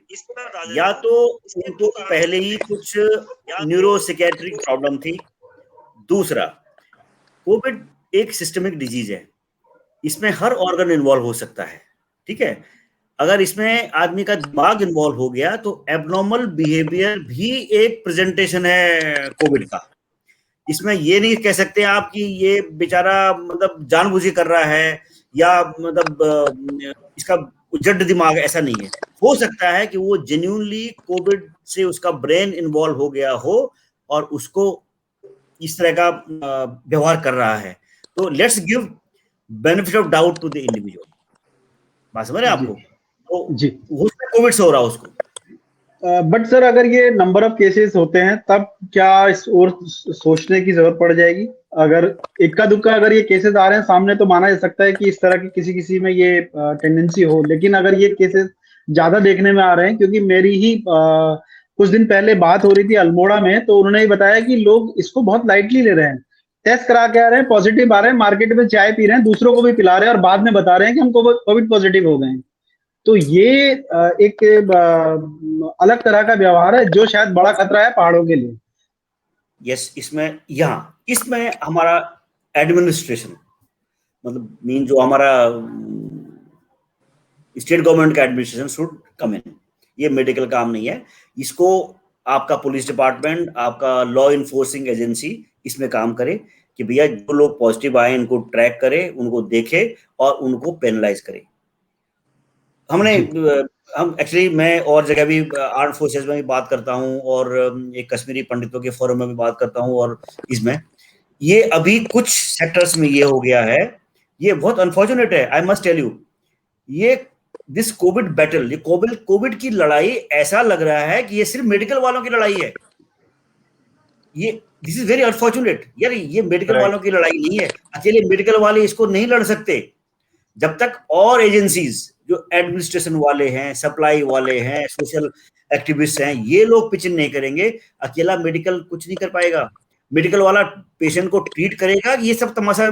या तो उनको पहले ही कुछ न्यूरोसाइकियाट्रिक प्रॉब्लम थी। दूसरा, कोविड एक सिस्टमिक डिजीज है, इसमें हर ऑर्गन इन्वॉल्व हो सकता है, ठीक है। अगर इसमें आदमी का दिमाग इन्वॉल्व हो गया तो एबनॉर्मल बिहेवियर भी एक प्रेजेंटेशन है कोविड का। इसमें ये नहीं कह सकते आप कि ये बेचारा मतलब जानबूझ के कर रहा है, या मतलब इसका उजड़ दिमाग, ऐसा नहीं है। हो सकता है कि वो जेन्युइनली कोविड से उसका ब्रेन इन्वॉल्व हो गया हो और उसको इस तरह का व्यवहार कर रहा है। तो let's give benefit of doubt to the individual. बात समझ रहे हैं आपको? तो जी, कोविड से हो रहा है उसको। बट सर, अगर ये नंबर ऑफ केसेस होते हैं, तब क्या इस और सोचने की जरूरत पड़ जाएगी? अगर इक्का दुक्का अगर ये केसेस आ रहे हैं सामने, तो माना जा सकता है कि इस तरह की किसी में ये टेंडेंसी हो, लेकिन अगर ये केसेस ज्यादा देखने में आ रहे हैं, क्योंकि मेरी ही कुछ दिन पहले बात हो रही थी अल्मोड़ा में, तो उन्होंने बताया कि लोग इसको बहुत लाइटली ले रहे हैं, टेस्ट करा के आ रहे हैं, पॉजिटिव आ रहे हैं, मार्केट में चाय पी रहे हैं, दूसरों को भी पिला रहे हैं, और बाद में बता रहे हैं कि हम कोविड पॉजिटिव हो गए हैं। तो ये एक अलग तरह का व्यवहार है, जो शायद बड़ा खतरा है पहाड़ों के लिए। यस, इसमें हमारा एडमिनिस्ट्रेशन, मतलब मीन जो हमारा स्टेट गवर्नमेंट का एडमिनिस्ट्रेशन शुड कम इन। ये मेडिकल काम नहीं है, इसको आपका पुलिस डिपार्टमेंट, आपका लॉ इन्फोर्सिंग एजेंसी इसमें काम करे कि भैया जो लोग पॉजिटिव आए इनको ट्रैक करे, उनको देखे और उनको पेनलाइज करे। हम एक्चुअली मैं और जगह भी आर्म फोर्सेस में भी बात करता हूँ, और एक कश्मीरी पंडितों के फोरम में भी बात करता हूँ, और इसमें ये अभी कुछ सेक्टर्स में ये हो गया है, ये बहुत अनफॉर्चुनेट है, आई मस्ट टेल यू। ये दिस कोविड बैटल, ये कोविड की लड़ाई ऐसा लग रहा है कि ये सिर्फ मेडिकल वालों की लड़ाई है। ये दिस इज वेरी अनफॉर्चुनेट यार, ये मेडिकल वालों की लड़ाई नहीं है। अकेले मेडिकल वाले इसको नहीं लड़ सकते। जब तक और एजेंसीज जो एडमिनिस्ट्रेशन वाले हैं, सप्लाई वाले हैं, सोशल एक्टिविस्ट हैं, ये लोग पिच नहीं करेंगे, अकेला मेडिकल कुछ नहीं कर पाएगा। मेडिकल वाला पेशेंट को ट्रीट करेगा, ये सब तमाशा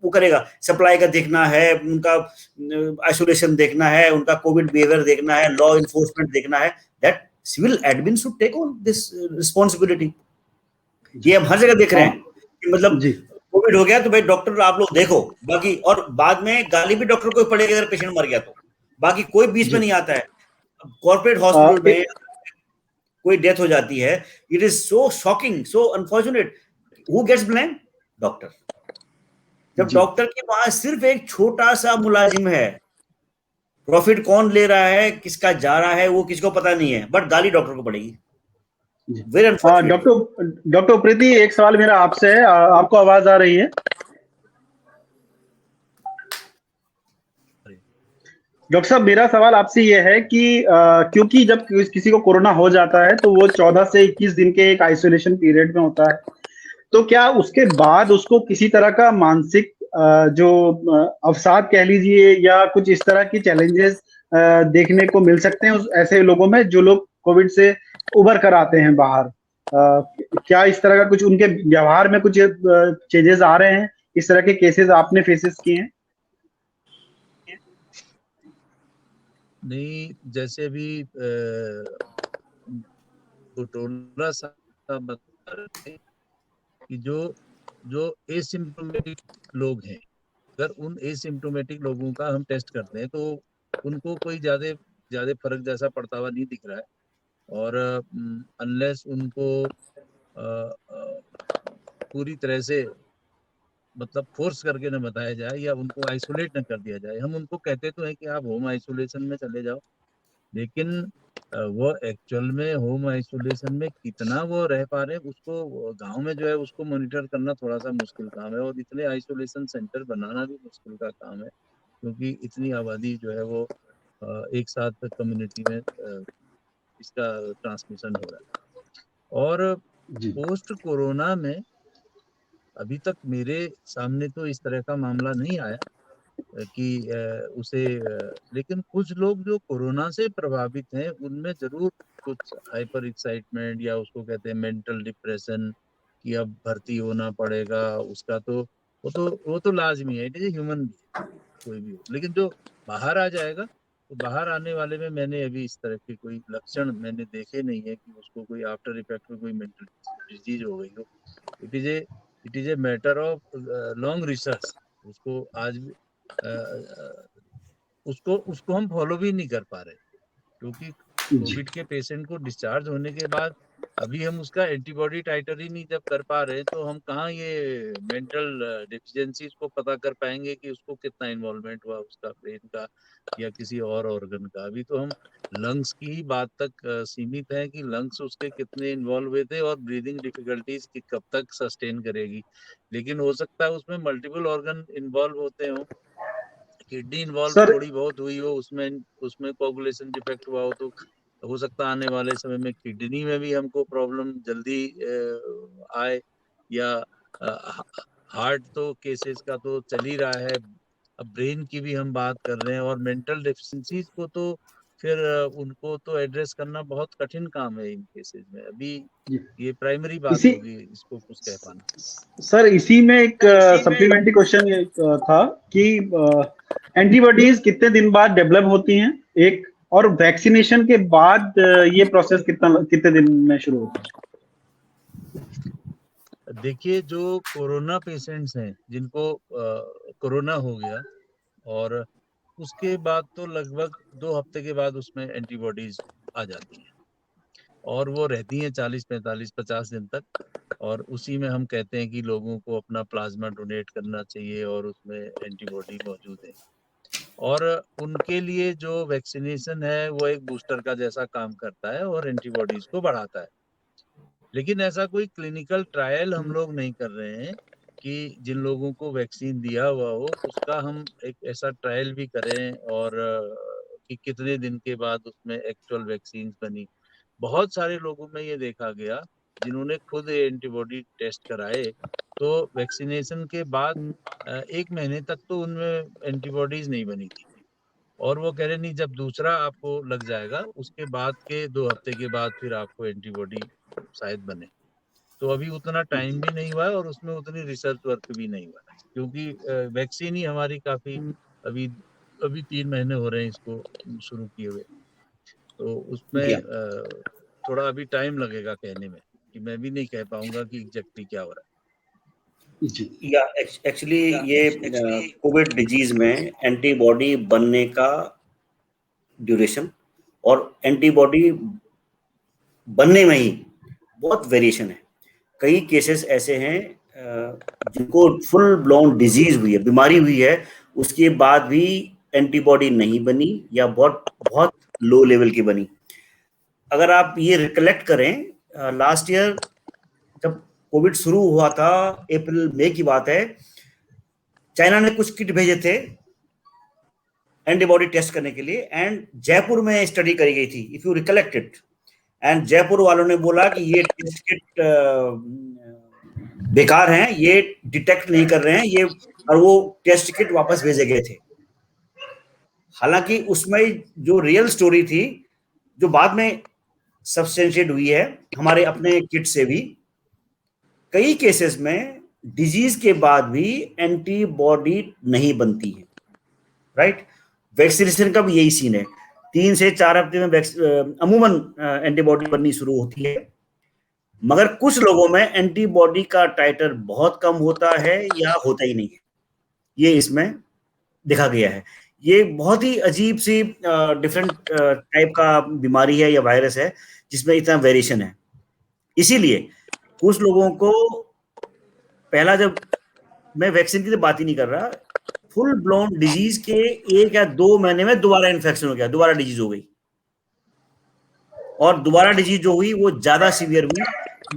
वो करेगा, सप्लाई का देखना है, उनका आइसोलेशन देखना है, उनका कोविड बिहेवियर देखना है, लॉ इन्फोर्समेंट देखना है, that civil admin should take on this responsibility. ये हम हर जगह देख रहे हैं कि मतलब कोविड हो गया तो भाई डॉक्टर आप लोग देखो, बाकी, और बाद में गाली भी डॉक्टर को पड़ेगी अगर पेशेंट मर गया तो, बाकी कोई बीच में नहीं आता है। कॉर्पोरेट हॉस्पिटल में कोई डेथ हो जाती है, it is so shocking, so unfortunate, who gets blame? Doctor. जब डॉक्टर के पास सिर्फ एक छोटा सा मुलाजिम है, प्रॉफिट कौन ले रहा है, किसका जा रहा है, वो किसको पता नहीं है, बट गाली डॉक्टर को पड़ेगी। डॉक्टर उप्रेती, एक सवाल मेरा आपसे है, आपको आवाज आ रही है? डॉक्टर साहब, मेरा सवाल आपसे ये है कि क्योंकि जब किसी को कोरोना हो जाता है तो वो 14 से 21 दिन के एक आइसोलेशन पीरियड में होता है, तो क्या उसके बाद उसको किसी तरह का मानसिक जो अवसाद कह लीजिए या कुछ इस तरह की चैलेंजेस देखने को मिल सकते हैं ऐसे लोगों में जो लोग कोविड से उभर कर आते हैं बाहर? क्या इस तरह का कुछ उनके व्यवहार में कुछ चेंजेस आ रहे हैं? इस तरह के केसेस आपने फेसेस किए हैं? नहीं, जैसे अभी थोड़ा सा बता रहे थे कि जो एसिम्प्टोमेटिक लोग हैं, अगर उन एसिम्प्टोमेटिक लोगों का हम टेस्ट करते हैं तो उनको कोई ज्यादा फर्क जैसा पड़ता हुआ नहीं दिख रहा है, और अनलेस उनको पूरी तरह से मतलब फोर्स करके न बताया जाए या उनको आइसोलेट न कर दिया जाए। हम उनको कहते तो हैं कि आप होम आइसोलेशन में चले जाओ, लेकिन वो एक्चुअल में होम आइसोलेशन में कितना वो रह पा रहे हैं, उसको गांव में जो है उसको मॉनिटर करना थोड़ा सा मुश्किल काम है, और इतने आइसोलेशन सेंटर बनाना भी मुश्किल का काम है, क्योंकि इतनी आबादी जो है वो एक साथ कम्युनिटी में इसका ट्रांसमिशन हो रहा है। और पोस्ट कोरोना में अभी तक मेरे सामने तो इस तरह का मामला नहीं आया कि उसे, लेकिन कुछ लोग जो कोरोना से प्रभावित हैं उनमें जरूर कुछ हाइपर एक्साइटमेंट या उसको कहते हैं मेंटल डिप्रेशन कि अब भर्ती होना पड़ेगा, उसका तो वो तो लाजमी है, इट इज ह्यूमन कोई भी हो। लेकिन जो बाहर आ जाएगा तो बाहर आने वाले में मैंने अभी इस तरह के कोई लक्षण मैंने देखे नहीं है कि उसको कोई आफ्टर इफेक्ट में कोई मेंटल डिजीज हो गई हो। It is a matter of long research. उसको आज उसको हम फॉलो भी नहीं कर पा रहे, क्योंकि कोविड के पेशेंट को डिस्चार्ज होने के बाद अभी हम उसका एंटीबॉडी टाइटर ही नहीं जब कर पा रहे, तो हम कहाँ ये मेंटल डिफिशियंसीज को पता कर पाएंगे कि उसको कितना इन्वॉल्वमेंट हुआ उसका ब्रेन का या किसी और ऑर्गन का। अभी तो हम लंग्स की ही बात तक सीमित है कि लंग्स उसके कितने इन्वॉल्व हुए थे और ब्रीदिंग डिफिकल्टीज की कब तक सस्टेन करेगी, लेकिन हो सकता है उसमें मल्टीपल ऑर्गन इन्वॉल्व होते हो, किडनी इन्वॉल्व थोड़ी बहुत हुई हो, उसमें कोगुलेशन डिफेक्ट हुआ हो सकता है आने वाले समय में किडनी में भी हमको प्रॉब्लम जल्दी आए, या हार्ट तो केसेस का तो चल ही रहा है, अब ब्रेन की भी हम बात कर रहे हैं, और मेंटल डेफिशिएंसीज को तो फिर उनको तो एड्रेस करना बहुत कठिन काम है इन केसेस में। अभी ये प्राइमरी बात होगी इसको कुछ कह पाना। सर इसी में एक सप्लीमेंट्री क्वेश्चन था कि एंटीबॉडीज कितने दिन बाद डेवलप होती हैं, एक, और वैक्सीनेशन के बाद ये प्रोसेस कितने दिन में शुरू होता है? देखिए, जो कोरोना पेशेंट्स हैं जिनको कोरोना हो गया और उसके बाद तो लगभग 2 हफ्ते के बाद उसमें एंटीबॉडीज आ जाती हैं और वो रहती हैं 40, 45, 50 दिन तक, और उसी में हम कहते हैं कि लोगों को अपना प्लाज्मा डोनेट करना चाहिए और उसमें एंटीबॉडी मौजूद है। और उनके लिए जो वैक्सीनेशन है वो एक बूस्टर का जैसा काम करता है और एंटीबॉडीज को बढ़ाता है। लेकिन ऐसा कोई क्लिनिकल ट्रायल हम लोग नहीं कर रहे हैं कि जिन लोगों को वैक्सीन दिया हुआ हो उसका हम एक ऐसा ट्रायल भी करें और कि कितने दिन के बाद उसमें एक्चुअल वैक्सीन बनी। बहुत सारे लोगों में ये देखा गया जिन्होंने खुद एंटीबॉडी टेस्ट कराए तो वैक्सीनेशन के बाद 1 महीने तक तो उनमें एंटीबॉडीज नहीं बनी थी, और वो कह रहे नहीं, जब दूसरा आपको लग जाएगा उसके बाद के 2 हफ्ते के बाद फिर आपको एंटीबॉडी शायद बने। तो अभी उतना टाइम भी नहीं हुआ है और उसमें उतनी रिसर्च वर्क भी नहीं हुआ है, क्योंकि वैक्सीन ही हमारी काफी अभी अभी 3 महीने हो रहे हैं इसको शुरू किए हुए। तो उसमें या थोड़ा अभी टाइम लगेगा कहने में, कि मैं भी नहीं कह पाऊंगा कि एग्जैक्टली क्या हो रहा जी। या एक्चुअली ये कोविड डिजीज में एंटीबॉडी बनने का ड्यूरेशन और एंटीबॉडी बनने में ही बहुत वेरिएशन है। कई केसेस ऐसे हैं जिनको फुल ब्लोन डिजीज हुई है, बीमारी हुई है, उसके बाद भी एंटीबॉडी नहीं बनी या बहुत बहुत लो लेवल की बनी। अगर आप ये रिकलेक्ट करें, लास्ट ईयर जब कोविड शुरू हुआ था, अप्रैल मई की बात है, चाइना ने कुछ किट भेजे थे एंटीबॉडी टेस्ट करने के लिए, एंड जयपुर में स्टडी करी गई थी, if you recollect it. And Jaipur वालों ने बोला कि ये टेस्ट किट बेकार हैं, ये डिटेक्ट नहीं कर रहे हैं ये, और वो टेस्ट किट वापस भेजे गए थे। हालांकि उसमें जो रियल स्टोरी थी, जो बाद में सब्सटेंशिएट हुई है हमारे अपने किट से भी, कई केसेस में डिजीज के बाद भी एंटीबॉडी नहीं बनती है, राइट। वैक्सीनेशन का भी यही सीन है, 3 से 4 हफ्ते में अमूमन एंटीबॉडी बननी शुरू होती है, मगर कुछ लोगों में एंटीबॉडी का टाइटर बहुत कम होता है या होता ही नहीं है। ये इसमें देखा गया है। ये बहुत ही अजीब सी डिफरेंट टाइप का बीमारी है या वायरस है जिसमें इतना वेरिएशन है। इसीलिए कुछ लोगों को पहला, जब मैं वैक्सीन की तो बात ही नहीं कर रहा, फुल ब्लोन डिजीज के 1 या 2 महीने में दोबारा इन्फेक्शन हो गया, दोबारा डिजीज हो गई, और दोबारा डिजीज जो हुई वो ज्यादा सीवियर हुई।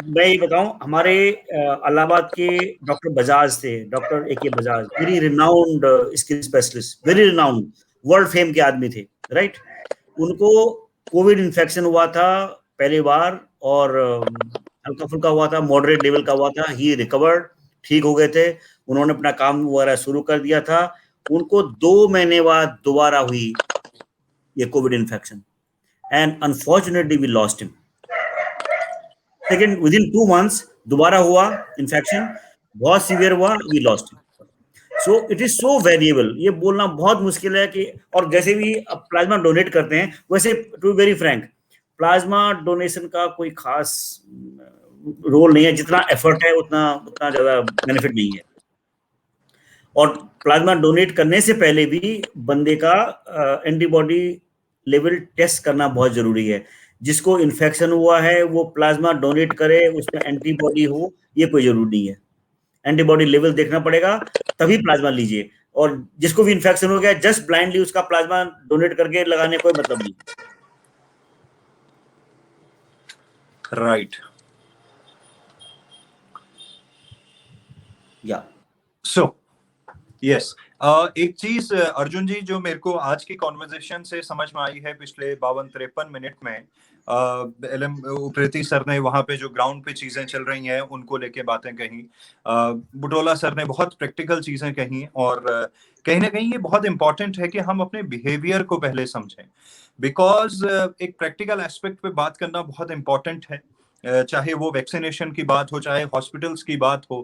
मैं ये बताऊं, हमारे इलाहाबाद के डॉक्टर बजाज थे, डॉक्टर ए के Bajaj, very renowned skin specialist, very renowned, world fame के आदमी थे, राइट। उनको कोविड इन्फेक्शन हुआ था पहली बार, और हल्का फुल्का हुआ था, मॉडरेट लेवल का हुआ था, ही रिकवर्ड, ठीक हो गए थे, उन्होंने अपना काम वगैरह शुरू कर दिया था। उनको 2 महीने बाद दोबारा हुई ये covid infection, and unfortunately we lost him. Second, within 2 months दोबारा हुआ इन्फेक्शन, बहुत सीवियर हुआ, we lost him. So it is so variable, ये बोलना बहुत मुश्किल है कि, और जैसे भी अब प्लाज्मा डोनेट करते हैं, वैसे to very frank, plasma donation का कोई खास रोल नहीं है, जितना एफर्ट है उतना ज्यादा बेनिफिट नहीं है। और प्लाज्मा डोनेट करने से पहले भी बंदे का एंटीबॉडी लेवल टेस्ट करना बहुत जरूरी है। जिसको इन्फेक्शन हुआ है वो प्लाज्मा डोनेट करे, उसमें एंटीबॉडी हो, ये कोई जरूरी नहीं है। एंटीबॉडी लेवल देखना पड़ेगा, तभी प्लाज्मा लीजिए। और जिसको भी इन्फेक्शन हो गया, जस्ट ब्लाइंडली उसका प्लाज्मा डोनेट करके लगाने कोई मतलब नहीं। राइट, या सो यस, एक चीज अर्जुन जी जो मेरे को आज की कॉन्वर्जेशन से समझ में आई है, पिछले 52-53 मिनट में एलएम उप्रेती सर ने वहां पे जो ग्राउंड पे चीजें चल रही हैं उनको लेके बातें कही, बुटोला सर ने बहुत प्रैक्टिकल चीजें कही, और कहीं ना कहीं ये बहुत इंपॉर्टेंट है कि हम अपने बिहेवियर को पहले समझें, बिकॉज एक प्रैक्टिकल एस्पेक्ट पे बात करना बहुत इंपॉर्टेंट है। चाहे वो वैक्सीनेशन की बात हो, चाहे हॉस्पिटल्स की बात हो,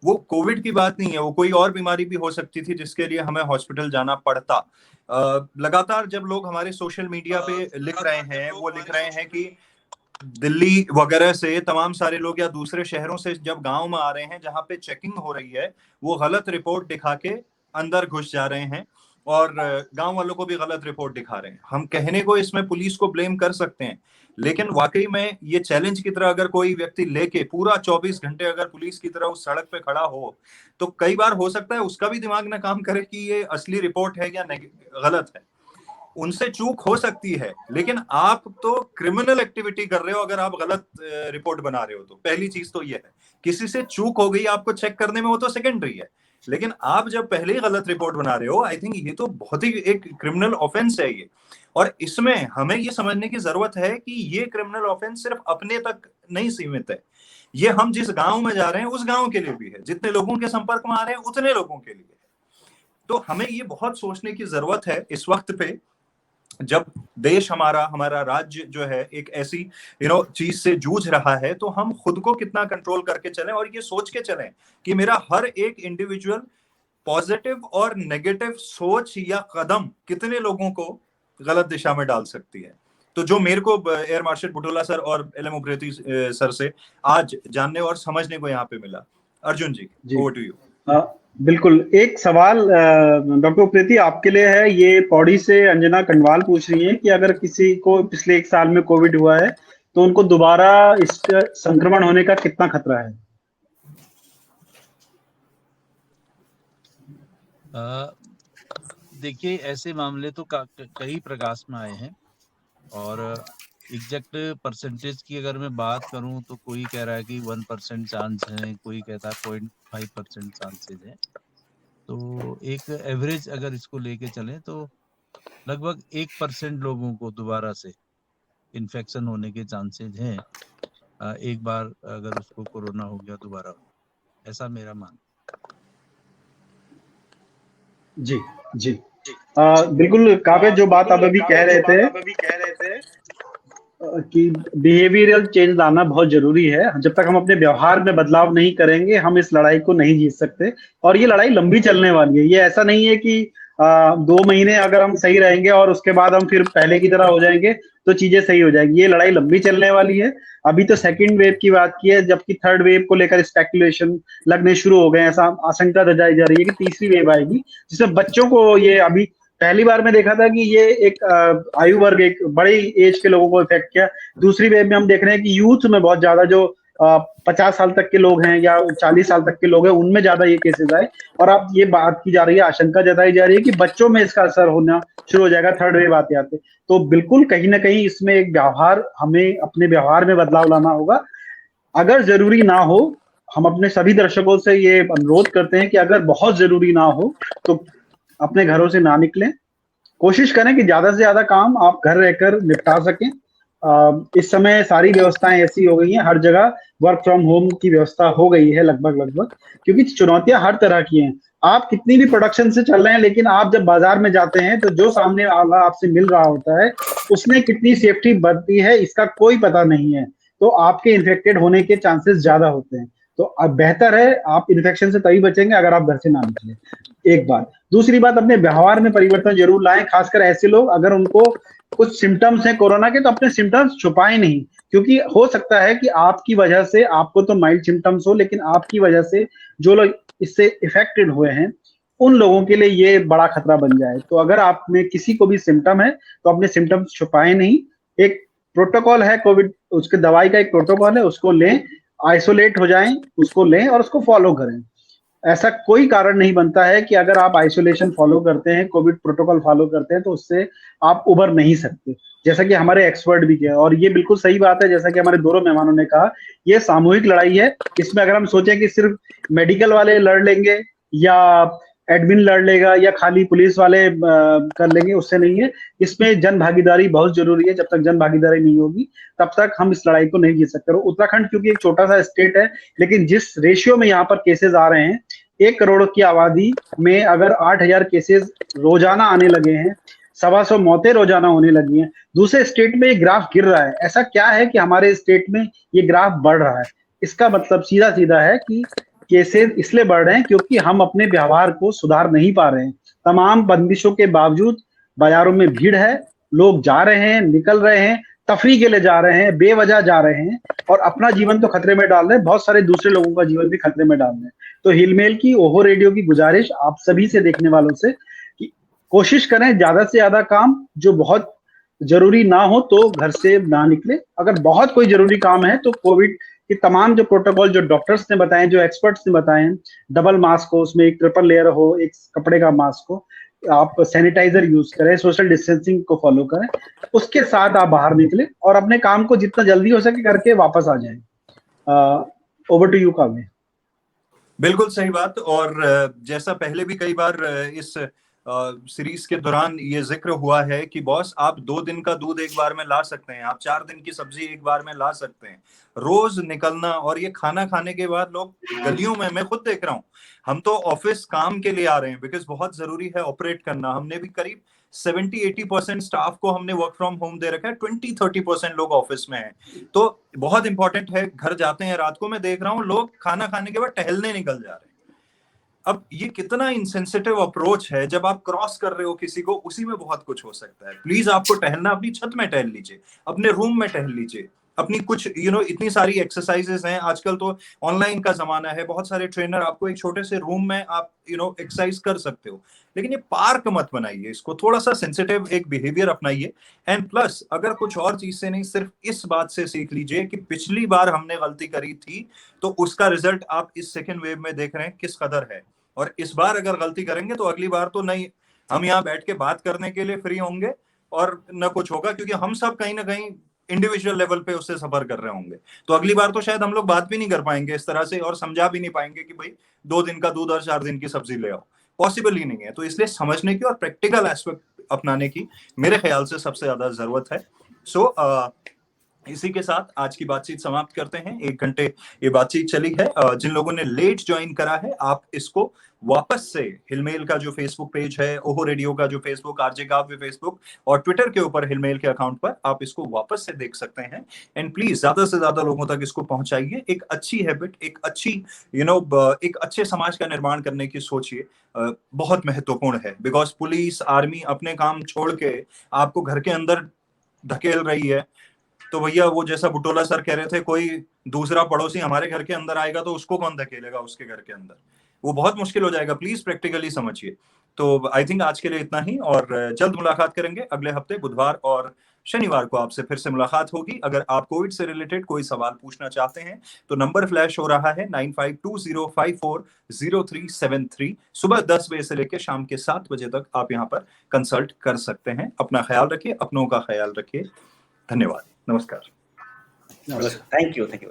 वो कोविड की बात नहीं है, वो कोई और बीमारी भी हो सकती थी जिसके लिए हमें हॉस्पिटल जाना पड़ता। लगातार जब लोग हमारे सोशल मीडिया पे लिख रहे हैं, वो लिख रहे हैं कि दिल्ली वगैरह से तमाम सारे लोग या दूसरे शहरों से जब गांव में आ रहे हैं जहां पे चेकिंग हो रही है, वो गलत रिपोर्ट दिखा के अंदर घुस जा रहे हैं और गांव वालों को भी गलत रिपोर्ट दिखा रहे हैं। हम कहने को इसमें पुलिस को ब्लेम कर सकते हैं, लेकिन वाकई में ये चैलेंज की तरह अगर कोई व्यक्ति लेके पूरा 24 घंटे अगर पुलिस की तरह उस सड़क पे खड़ा हो, तो कई बार हो सकता है उसका भी दिमाग ना काम करे कि ये असली रिपोर्ट है या गलत है। उनसे चूक हो सकती है, लेकिन आप तो क्रिमिनल एक्टिविटी कर रहे हो अगर आप गलत रिपोर्ट बना रहे हो। तो पहली चीज तो ये है, किसी से चूक हो गई आपको चेक करने में, वो तो सेकेंडरी है, लेकिन आप जब पहले ही गलत रिपोर्ट बना रहे हो, आई थिंक ये तो बहुत ही एक क्रिमिनल ऑफेंस है ये। और इसमें हमें ये समझने की जरूरत है कि ये क्रिमिनल ऑफेंस सिर्फ अपने तक नहीं सीमित है, ये हम जिस गांव में जा रहे हैं उस गांव के लिए भी है, जितने लोगों के संपर्क में आ रहे हैं उतने लोगों के लिए है। तो हमें ये बहुत सोचने की जरूरत है इस वक्त पे जब देश हमारा राज्य जो है एक ऐसी चीज से जूझ रहा है, तो हम खुद को कितना कंट्रोल करके चलें और ये सोच के चलें कि मेरा हर एक इंडिविजुअल पॉजिटिव और नेगेटिव सोच या कदम कितने लोगों को गलत दिशा में डाल सकती है। तो जो मेरे को एयर मार्शल बुटोला सर और एलएम उप्रेती सर से आज जानने और समझने को यहाँ पे मिला। अर्जुन जी, ओवर टू यू। बिल्कुल, एक सवाल डॉक्टर उप्रेती आपके लिए है। ये पौड़ी से अंजना कंडवाल पूछ रही है कि अगर किसी को पिछले 1 साल में कोविड हुआ है तो उनको दोबारा इसका संक्रमण होने का कितना खतरा है? देखिए, ऐसे मामले तो कई प्रकाश में आए हैं और एग्जैक्ट परसेंटेज की अगर मैं बात करूं तो कोई कह रहा है कि 1% चांस है, कोई कहता है 0.5% चांसेज है। तो एक एवरेज अगर इसको लेके चलें तो लगभग 1% लोगों को दोबारा से इन्फेक्शन होने के चांसेज हैं, एक बार अगर उसको कोरोना हो गया दोबारा, ऐसा मेरा मानना। जी जी, बिल्कुल काव्य, जो बात आप अभी कह रहे थे कि बिहेवियरल चेंज लाना बहुत जरूरी है। जब तक हम अपने व्यवहार में बदलाव नहीं करेंगे हम इस लड़ाई को नहीं जीत सकते, और ये लड़ाई लंबी चलने वाली है। ये ऐसा नहीं है कि 2 महीने अगर हम सही रहेंगे और उसके बाद हम फिर पहले की तरह हो जाएंगे तो चीजें सही हो जाएंगी। ये लड़ाई लंबी चलने वाली है। अभी तो सेकंड वेव की बात की है, जबकि थर्ड वेव को लेकर स्पेकुलेशन लगने शुरू हो गए हैं। ऐसा आशंका जताई जा रही है कि तीसरी वेव आएगी, जिससे बच्चों को ये अभी पहली बार में देखा था कि ये एक आयु वर्ग, एक बड़ी एज के लोगों को इफेक्ट किया। दूसरी वेव में हम देख रहे हैं कि यूथ में बहुत ज्यादा, जो 50 साल तक के लोग हैं या 40 साल तक के लोग हैं, उनमें ज्यादा ये केसेस आए। और अब ये बात की जा रही है, आशंका जताई जा रही है कि बच्चों में इसका असर होना शुरू हो जाएगा थर्ड वेव आते आते। तो बिल्कुल कहीं ना कहीं इसमें एक व्यवहार, हमें अपने व्यवहार में बदलाव लाना होगा। अगर जरूरी ना हो, हम अपने सभी दर्शकों से ये अनुरोध करते हैं कि अगर बहुत जरूरी ना हो तो अपने घरों से ना निकलें। कोशिश करें कि ज्यादा से ज्यादा काम आप घर रहकर निपटा सकें। इस समय सारी व्यवस्थाएं ऐसी हो गई हैं, हर जगह वर्क फ्रॉम होम की व्यवस्था हो गई है लगभग, क्योंकि चुनौतियां हर तरह की हैं। आप कितनी भी प्रोडक्शन से चल रहे हैं, लेकिन आप जब बाजार में जाते हैं तो जो सामने वाला आपसे मिल रहा होता है उसने कितनी सेफ्टी बरती है इसका कोई पता नहीं है, तो आपके इन्फेक्टेड होने के चांसेस ज्यादा होते हैं। तो अब बेहतर है, आप इन्फेक्शन से तभी बचेंगे अगर आप घर से ना निकले। एक बात। दूसरी बात, अपने व्यवहार में परिवर्तन जरूर लाएं। खासकर ऐसे लोग, अगर उनको कुछ सिम्टम्स हैं कोरोना के, तो अपने सिम्टम्स छुपाएं नहीं, क्योंकि हो सकता है कि आपकी वजह से, आपको तो माइल्ड सिम्टम्स हो, लेकिन आपकी वजह से जो लोग इससे इफेक्टेड हुए हैं उन लोगों के लिए ये बड़ा खतरा बन जाए। तो अगर आप में किसी को भी सिम्टम है तो अपने सिम्टम्स छुपाएं नहीं। एक प्रोटोकॉल है कोविड, उसके दवाई का एक प्रोटोकॉल है, उसको लें, आइसोलेट हो जाएं, उसको लें और उसको फॉलो करें। ऐसा कोई कारण नहीं बनता है कि अगर आप आइसोलेशन फॉलो करते हैं, कोविड प्रोटोकॉल फॉलो करते हैं, तो उससे आप उबर नहीं सकते, जैसा कि हमारे एक्सपर्ट भी किया। और ये बिल्कुल सही बात है, जैसा कि हमारे दोनों मेहमानों ने कहा, ये सामूहिक लड़ाई है। इसमें अगर हम सोचें कि सिर्फ मेडिकल वाले लड़ लेंगे या एडमिन लड़ लेगा या खाली पुलिस वाले कर लेंगे, उससे नहीं है। इसमें जन भागीदारी बहुत जरूरी है। जब तक जन भागीदारी नहीं होगी तब तक हम इस लड़ाई को नहीं जीत सकते। और उत्तराखंड क्योंकि एक छोटा सा स्टेट है, लेकिन जिस रेशियो में यहाँ पर केसेस आ रहे हैं, 1 करोड़ की आबादी में अगर 8,000 केसेस रोजाना आने लगे हैं, 125 मौतें रोजाना होने लगी हैं, दूसरे स्टेट में ये ग्राफ गिर रहा है। ऐसा क्या है कि हमारे स्टेट में ये ग्राफ बढ़ रहा है? इसका मतलब सीधा सीधा है कि केसेस इसलिए बढ़ रहे हैं क्योंकि हम अपने व्यवहार को सुधार नहीं पा रहे हैं। तमाम बंदिशों के बावजूद बाजारों में भीड़ है, लोग जा रहे हैं, निकल रहे हैं, तफरीह के लिए जा रहे हैं, बेवजह जा रहे हैं और अपना जीवन तो खतरे में डाल रहे हैं, बहुत सारे दूसरे लोगों का जीवन भी खतरे में डाल रहे हैं। तो हिलमेल की, ओहो रेडियो की गुजारिश आप सभी से, देखने वालों से, कि कोशिश करें ज्यादा से ज्यादा काम, जो बहुत जरूरी ना हो तो घर से ना निकले। अगर बहुत कोई जरूरी काम है तो कोविड कि तमाम जो प्रोटोकॉल जो डॉक्टर्स ने बताए, जो एक्सपर्ट्स ने बताए हैं, डबल मास्क हो, उसमें एक ट्रिपल लेयर हो, एक कपड़े का मास्क हो, आप सैनिटाइजर यूज करें, सोशल डिस्टेंसिंग को फॉलो करें, उसके साथ आप बाहर निकलें और अपने काम को जितना जल्दी हो सके करके वापस आ जाएं। ओवर टू यू काव्य। बिल्कुल सही बात। और जैसा पहले भी कई बार इस सीरीज के दौरान ये जिक्र हुआ है कि बॉस आप 2 दिन का दूध एक बार में ला सकते हैं, आप 4 दिन की सब्जी एक बार में ला सकते हैं। रोज निकलना और ये खाना खाने के बाद लोग गलियों में, मैं खुद देख रहा हूँ, हम तो ऑफिस काम के लिए आ रहे हैं बिकॉज बहुत जरूरी है ऑपरेट करना। हमने भी करीब 70-80% स्टाफ को हमने वर्क फ्रॉम होम दे रखा है, 20-30% लोग ऑफिस में हैं। तो बहुत इंपॉर्टेंट है, घर जाते हैं रात को, मैं देख रहा हूँ लोग खाना खाने के बाद टहलने निकल जा रहे हैं। अब ये कितना इनसेंसिटिव अप्रोच है, जब आप क्रॉस कर रहे हो किसी को, उसी में बहुत कुछ हो सकता है। प्लीज आपको टहलना, अपनी छत में टहल लीजिए, अपने रूम में टहल लीजिए, अपनी कुछ इतनी सारी एक्सरसाइजेस हैं आजकल, तो ऑनलाइन का जमाना है, बहुत सारे ट्रेनर आपको एक छोटे से रूम में आप एक्सरसाइज कर सकते हो। लेकिन ये पार्क मत बनाइए, इसको थोड़ा सा सेंसिटिव एक बिहेवियर अपनाइए। एंड प्लस अगर कुछ और चीज से नहीं, सिर्फ इस बात से सीख लीजिए कि पिछली बार हमने गलती करी थी तो उसका रिजल्ट आप इस सेकेंड वेव में देख रहे हैं किस कदर है। और इस बार अगर गलती करेंगे तो अगली बार तो नहीं, हम यहाँ बैठ के बात करने के लिए फ्री होंगे और न कुछ होगा, क्योंकि हम सब कहीं ना कहीं इंडिविजुअल लेवल पे उससे सफर कर रहे होंगे। तो अगली बार तो शायद हम लोग बात भी नहीं कर पाएंगे इस तरह से, और समझा भी नहीं पाएंगे कि भाई 2 दिन का दूध और 4 दिन की सब्जी ले आओ, पॉसिबल ही नहीं है। तो इसलिए समझने की और प्रैक्टिकल एस्पेक्ट अपनाने की मेरे ख्याल से सबसे ज्यादा जरूरत है। सो इसी के साथ आज की बातचीत समाप्त करते हैं। 1 घंटे ये बातचीत चली है। जिन लोगों ने लेट ज्वाइन करा है, आप इसको वापस से हिलमेल का जो फेसबुक पेज है, ओहो रेडियो का जो फेसबुक, आरजे काव्य फेसबुक और ट्विटर के ऊपर हिलमेल के अकाउंट पर आप इसको वापस से देख सकते हैं। एंड प्लीज ज्यादा से ज्यादा लोगों तक इसको पहुंचाइए। एक अच्छी हैबिट, एक अच्छी एक अच्छे समाज का निर्माण करने की सोचिए, बहुत महत्वपूर्ण है। बिकॉज पुलिस, आर्मी अपने काम छोड़ के आपको घर के अंदर धकेल रही है, तो भैया वो जैसा बुटोला सर कह रहे थे, कोई दूसरा पड़ोसी हमारे घर के अंदर आएगा तो उसको कौन धकेलेगा उसके घर के अंदर, वो बहुत मुश्किल हो जाएगा। प्लीज प्रैक्टिकली समझिए। तो आई थिंक आज के लिए इतना ही, और जल्द मुलाकात करेंगे। अगले हफ्ते बुधवार और शनिवार को आपसे फिर से मुलाकात होगी। अगर आप कोविड से रिलेटेड कोई सवाल पूछना चाहते हैं तो नंबर फ्लैश हो रहा है 9520540373। सुबह 10 बजे से लेकर शाम के 7 बजे तक आप यहाँ पर कंसल्ट कर सकते हैं। अपना ख्याल रखिए, अपनों का ख्याल रखिए। धन्यवाद, नमस्कार। Thank you. Thank you.